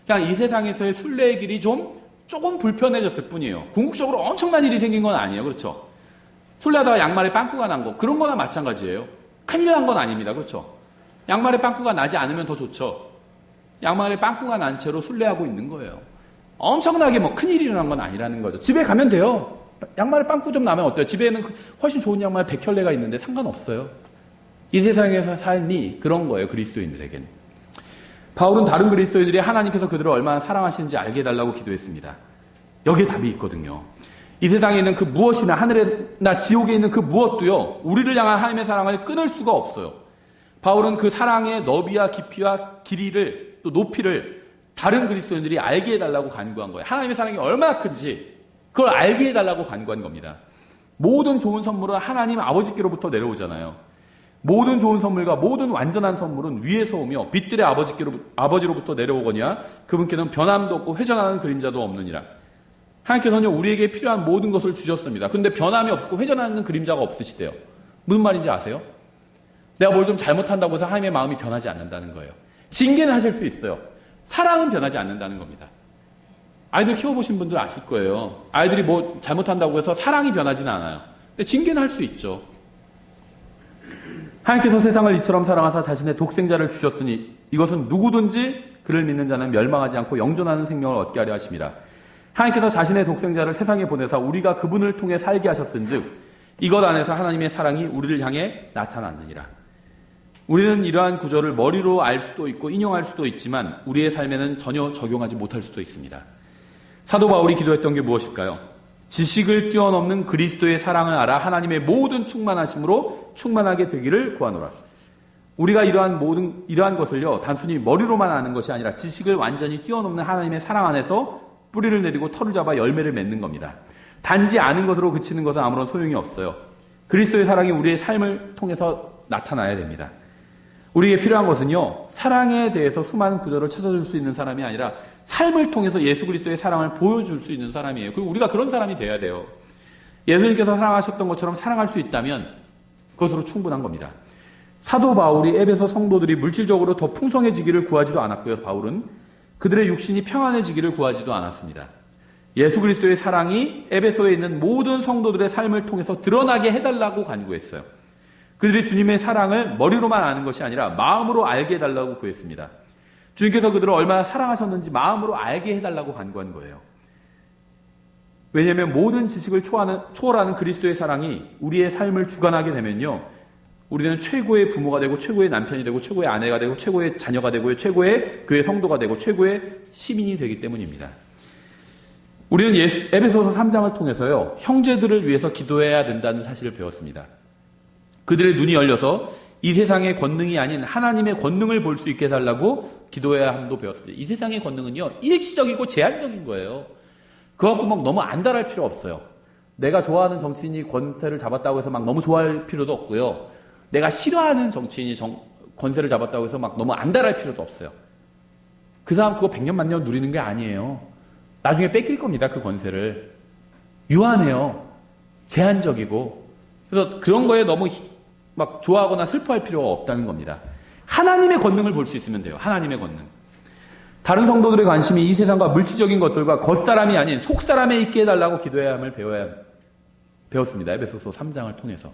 그냥 이 세상에서의 순례의 길이 조금 불편해졌을 뿐이에요. 궁극적으로 엄청난 일이 생긴 건 아니에요. 그렇죠? 순례하다가 양말에 빵꾸가 난 거, 그런 거나 마찬가지예요. 큰일 난 건 아닙니다. 그렇죠? 양말에 빵꾸가 나지 않으면 더 좋죠. 양말에 빵꾸가 난 채로 순례하고 있는 거예요. 엄청나게 큰일이 일어난 건 아니라는 거죠. 집에 가면 돼요. 양말에 빵꾸 좀 나면 어때요? 집에는 훨씬 좋은 양말 100켤레가 있는데 상관없어요. 이 세상에서 삶이 그런 거예요. 그리스도인들에게는. 바울은 다른 그리스도인들이 하나님께서 그들을 얼마나 사랑하시는지 알게 해달라고 기도했습니다. 여기에 답이 있거든요. 이 세상에 있는 그 무엇이나 하늘에나 지옥에 있는 그 무엇도요, 우리를 향한 하나님의 사랑을 끊을 수가 없어요. 바울은 그 사랑의 너비와 깊이와 길이를 또 높이를 다른 그리스도인들이 알게 해달라고 간구한 거예요. 하나님의 사랑이 얼마나 큰지 그걸 알게 해달라고 간구한 겁니다. 모든 좋은 선물은 하나님 아버지께로부터 내려오잖아요. 모든 좋은 선물과 모든 완전한 선물은 위에서 오며 빛들의 아버지로부터 내려오거냐 그분께는 변함도 없고 회전하는 그림자도 없느니라. 하나님께서는 우리에게 필요한 모든 것을 주셨습니다. 그런데 변함이 없고 회전하는 그림자가 없으시대요. 무슨 말인지 아세요? 내가 뭘 좀 잘못한다고 해서 하나님의 마음이 변하지 않는다는 거예요. 징계는 하실 수 있어요. 사랑은 변하지 않는다는 겁니다. 아이들 키워보신 분들 아실 거예요. 아이들이 뭐 잘못한다고 해서 사랑이 변하지는 않아요. 근데 징계는 할 수 있죠. 하나님께서 세상을 이처럼 사랑하사 자신의 독생자를 주셨으니 이것은 누구든지 그를 믿는 자는 멸망하지 않고 영존하는 생명을 얻게 하려 하심이라. 하나님께서 자신의 독생자를 세상에 보내사 우리가 그분을 통해 살게 하셨은즉 이것 안에서 하나님의 사랑이 우리를 향해 나타났느니라. 우리는 이러한 구절을 머리로 알 수도 있고 인용할 수도 있지만 우리의 삶에는 전혀 적용하지 못할 수도 있습니다. 사도 바울이 기도했던 게 무엇일까요? 지식을 뛰어넘는 그리스도의 사랑을 알아 하나님의 모든 충만하심으로 충만하게 되기를 구하노라. 우리가 이러한 것을요, 단순히 머리로만 아는 것이 아니라 지식을 완전히 뛰어넘는 하나님의 사랑 안에서 뿌리를 내리고 털을 잡아 열매를 맺는 겁니다. 단지 아는 것으로 그치는 것은 아무런 소용이 없어요. 그리스도의 사랑이 우리의 삶을 통해서 나타나야 됩니다. 우리에게 필요한 것은요, 사랑에 대해서 수많은 구절을 찾아줄 수 있는 사람이 아니라 삶을 통해서 예수 그리스도의 사랑을 보여줄 수 있는 사람이에요. 그리고 우리가 그런 사람이 돼야 돼요. 예수님께서 사랑하셨던 것처럼 사랑할 수 있다면 그것으로 충분한 겁니다. 사도 바울이 에베소 성도들이 물질적으로 더 풍성해지기를 구하지도 않았고요. 바울은 그들의 육신이 평안해지기를 구하지도 않았습니다. 예수 그리스도의 사랑이 에베소에 있는 모든 성도들의 삶을 통해서 드러나게 해달라고 간구했어요. 그들이 주님의 사랑을 머리로만 아는 것이 아니라 마음으로 알게 해달라고 구했습니다. 주님께서 그들을 얼마나 사랑하셨는지 마음으로 알게 해달라고 간구한 거예요. 왜냐하면 모든 지식을 초월하는 그리스도의 사랑이 우리의 삶을 주관하게 되면요, 우리는 최고의 부모가 되고 최고의 남편이 되고 최고의 아내가 되고 최고의 자녀가 되고 최고의 교회 성도가 되고 최고의 시민이 되기 때문입니다. 우리는 에베소서 3장을 통해서요, 형제들을 위해서 기도해야 된다는 사실을 배웠습니다. 그들의 눈이 열려서 이 세상의 권능이 아닌 하나님의 권능을 볼 수 있게 해달라고 기도해야 함도 배웠습니다. 이 세상의 권능은요, 일시적이고 제한적인 거예요. 그거 갖고 막 너무 안달할 필요 없어요. 내가 좋아하는 정치인이 권세를 잡았다고 해서 막 너무 좋아할 필요도 없고요. 내가 싫어하는 정치인이 권세를 잡았다고 해서 막 너무 안달할 필요도 없어요. 그 사람 그거 100년 만년 누리는 게 아니에요. 나중에 뺏길 겁니다. 그 권세를. 유한해요. 제한적이고. 그래서 그런 거에 너무 막 좋아하거나 슬퍼할 필요가 없다는 겁니다. 하나님의 권능을 볼 수 있으면 돼요. 하나님의 권능. 다른 성도들의 관심이 이 세상과 물질적인 것들과 겉사람이 아닌 속사람에 있게 해달라고 기도해야 함을 배웠습니다. 에베소서 3장을 통해서.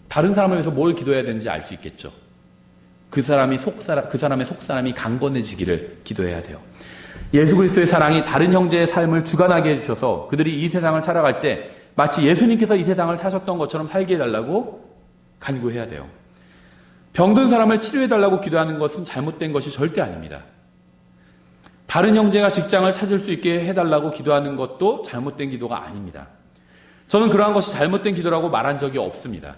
다른 사람을 위해서 뭘 기도해야 되는지 알 수 있겠죠. 그 사람의 속사람이 강건해지기를 기도해야 돼요. 예수 그리스도의 사랑이 다른 형제의 삶을 주관하게 해주셔서 그들이 이 세상을 살아갈 때 마치 예수님께서 이 세상을 사셨던 것처럼 살게 해달라고 간구해야 돼요. 병든 사람을 치료해달라고 기도하는 것은 잘못된 것이 절대 아닙니다. 다른 형제가 직장을 찾을 수 있게 해달라고 기도하는 것도 잘못된 기도가 아닙니다. 저는 그러한 것이 잘못된 기도라고 말한 적이 없습니다.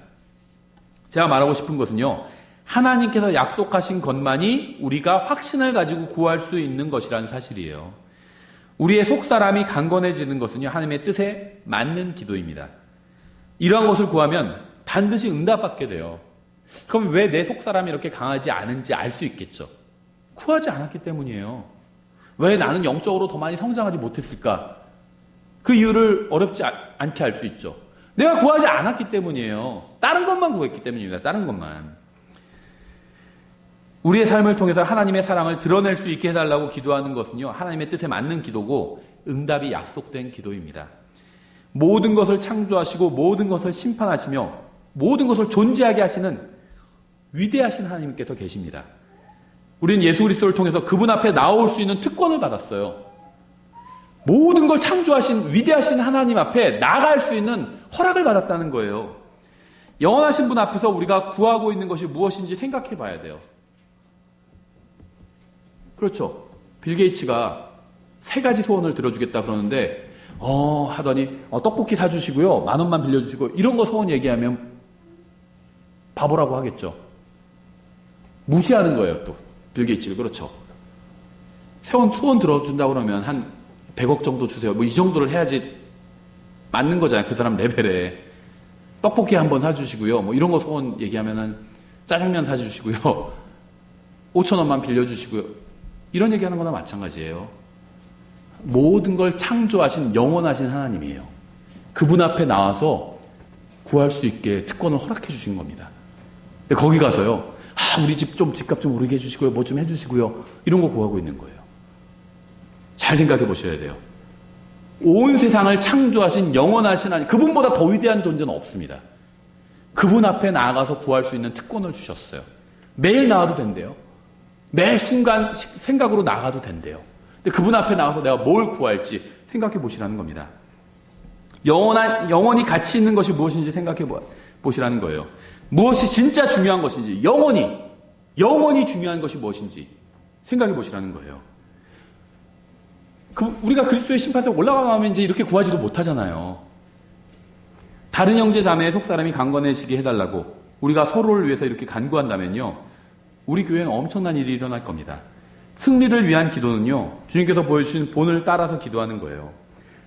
제가 말하고 싶은 것은요, 하나님께서 약속하신 것만이 우리가 확신을 가지고 구할 수 있는 것이라는 사실이에요. 우리의 속사람이 강건해지는 것은요, 하나님의 뜻에 맞는 기도입니다. 이러한 것을 구하면 반드시 응답받게 돼요. 그럼 왜 내 속사람이 이렇게 강하지 않은지 알 수 있겠죠. 구하지 않았기 때문이에요. 왜 나는 영적으로 더 많이 성장하지 못했을까? 그 이유를 어렵지 않게 알 수 있죠. 내가 구하지 않았기 때문이에요. 다른 것만 구했기 때문입니다. 다른 것만. 우리의 삶을 통해서 하나님의 사랑을 드러낼 수 있게 해달라고 기도하는 것은요, 하나님의 뜻에 맞는 기도고 응답이 약속된 기도입니다. 모든 것을 창조하시고 모든 것을 심판하시며 모든 것을 존재하게 하시는 위대하신 하나님께서 계십니다. 우리는 예수 그리스도를 통해서 그분 앞에 나올 수 있는 특권을 받았어요. 모든 걸 창조하신 위대하신 하나님 앞에 나아갈 수 있는 허락을 받았다는 거예요. 영원하신 분 앞에서 우리가 구하고 있는 것이 무엇인지 생각해 봐야 돼요. 그렇죠. 빌 게이츠가 3가지 소원을 들어주겠다 그러는데 하더니 떡볶이 사주시고요, 10,000원만 빌려주시고, 이런 거 소원 얘기하면 바보라고 하겠죠. 무시하는 거예요. 또 빌 게이츠를. 그렇죠. 소원 들어준다고 그러면 한 100억 정도 주세요, 뭐 이 정도를 해야지 맞는 거잖아요. 그 사람 레벨에. 떡볶이 한번 사주시고요, 뭐 이런 거 소원 얘기하면은 짜장면 사주시고요, 5,000원만 빌려주시고요, 이런 얘기하는 거나 마찬가지예요. 모든 걸 창조하신 영원하신 하나님이에요. 그분 앞에 나와서 구할 수 있게 특권을 허락해 주신 겁니다. 근데 거기 가서요, 우리 집값 좀 오르게 해주시고요, 뭐 좀 해주시고요, 이런 거 구하고 있는 거예요. 잘 생각해 보셔야 돼요. 온 세상을 창조하신 영원하신 하나님, 그분보다 더 위대한 존재는 없습니다. 그분 앞에 나아가서 구할 수 있는 특권을 주셨어요. 매일 나와도 된대요. 매 순간 생각으로 나가도 된대요. 근데 그분 앞에 나가서 내가 뭘 구할지 생각해 보시라는 겁니다. 영원히 가치 있는 것이 무엇인지 생각해 보시라는 거예요. 무엇이 진짜 중요한 것인지, 영원히 중요한 것이 무엇인지 생각해 보시라는 거예요. 우리가 그리스도의 심판에 올라가면 이제 이렇게 구하지도 못하잖아요. 다른 형제 자매의 속사람이 강건해지게 해달라고 우리가 서로를 위해서 이렇게 간구한다면요, 우리 교회는 엄청난 일이 일어날 겁니다. 승리를 위한 기도는요, 주님께서 보여주신 본을 따라서 기도하는 거예요.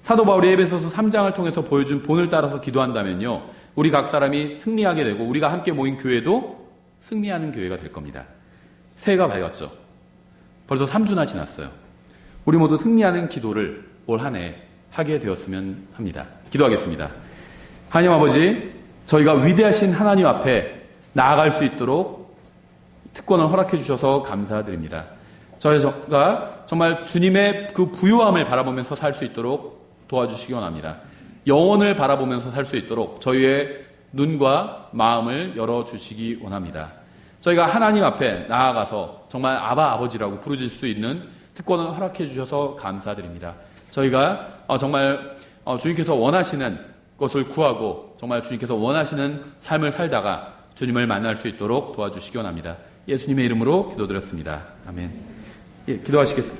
사도 바울이 에베소서 3장을 통해서 보여준 본을 따라서 기도한다면요, 우리 각 사람이 승리하게 되고 우리가 함께 모인 교회도 승리하는 교회가 될 겁니다. 새해가 밝았죠. 벌써 3주나 지났어요. 우리 모두 승리하는 기도를 올 한 해 하게 되었으면 합니다. 기도하겠습니다. 하나님 아버지, 저희가 위대하신 하나님 앞에 나아갈 수 있도록 특권을 허락해 주셔서 감사드립니다. 저희가 정말 주님의 그 부요함을 바라보면서 살 수 있도록 도와주시기 원합니다. 영혼을 바라보면서 살 수 있도록 저희의 눈과 마음을 열어주시기 원합니다. 저희가 하나님 앞에 나아가서 정말 아버지라고 부르실 수 있는 특권을 허락해 주셔서 감사드립니다. 저희가 정말 주님께서 원하시는 것을 구하고 정말 주님께서 원하시는 삶을 살다가 주님을 만날 수 있도록 도와주시기 원합니다. 예수님의 이름으로 기도드렸습니다. 아멘. 예, 기도하시겠습니다.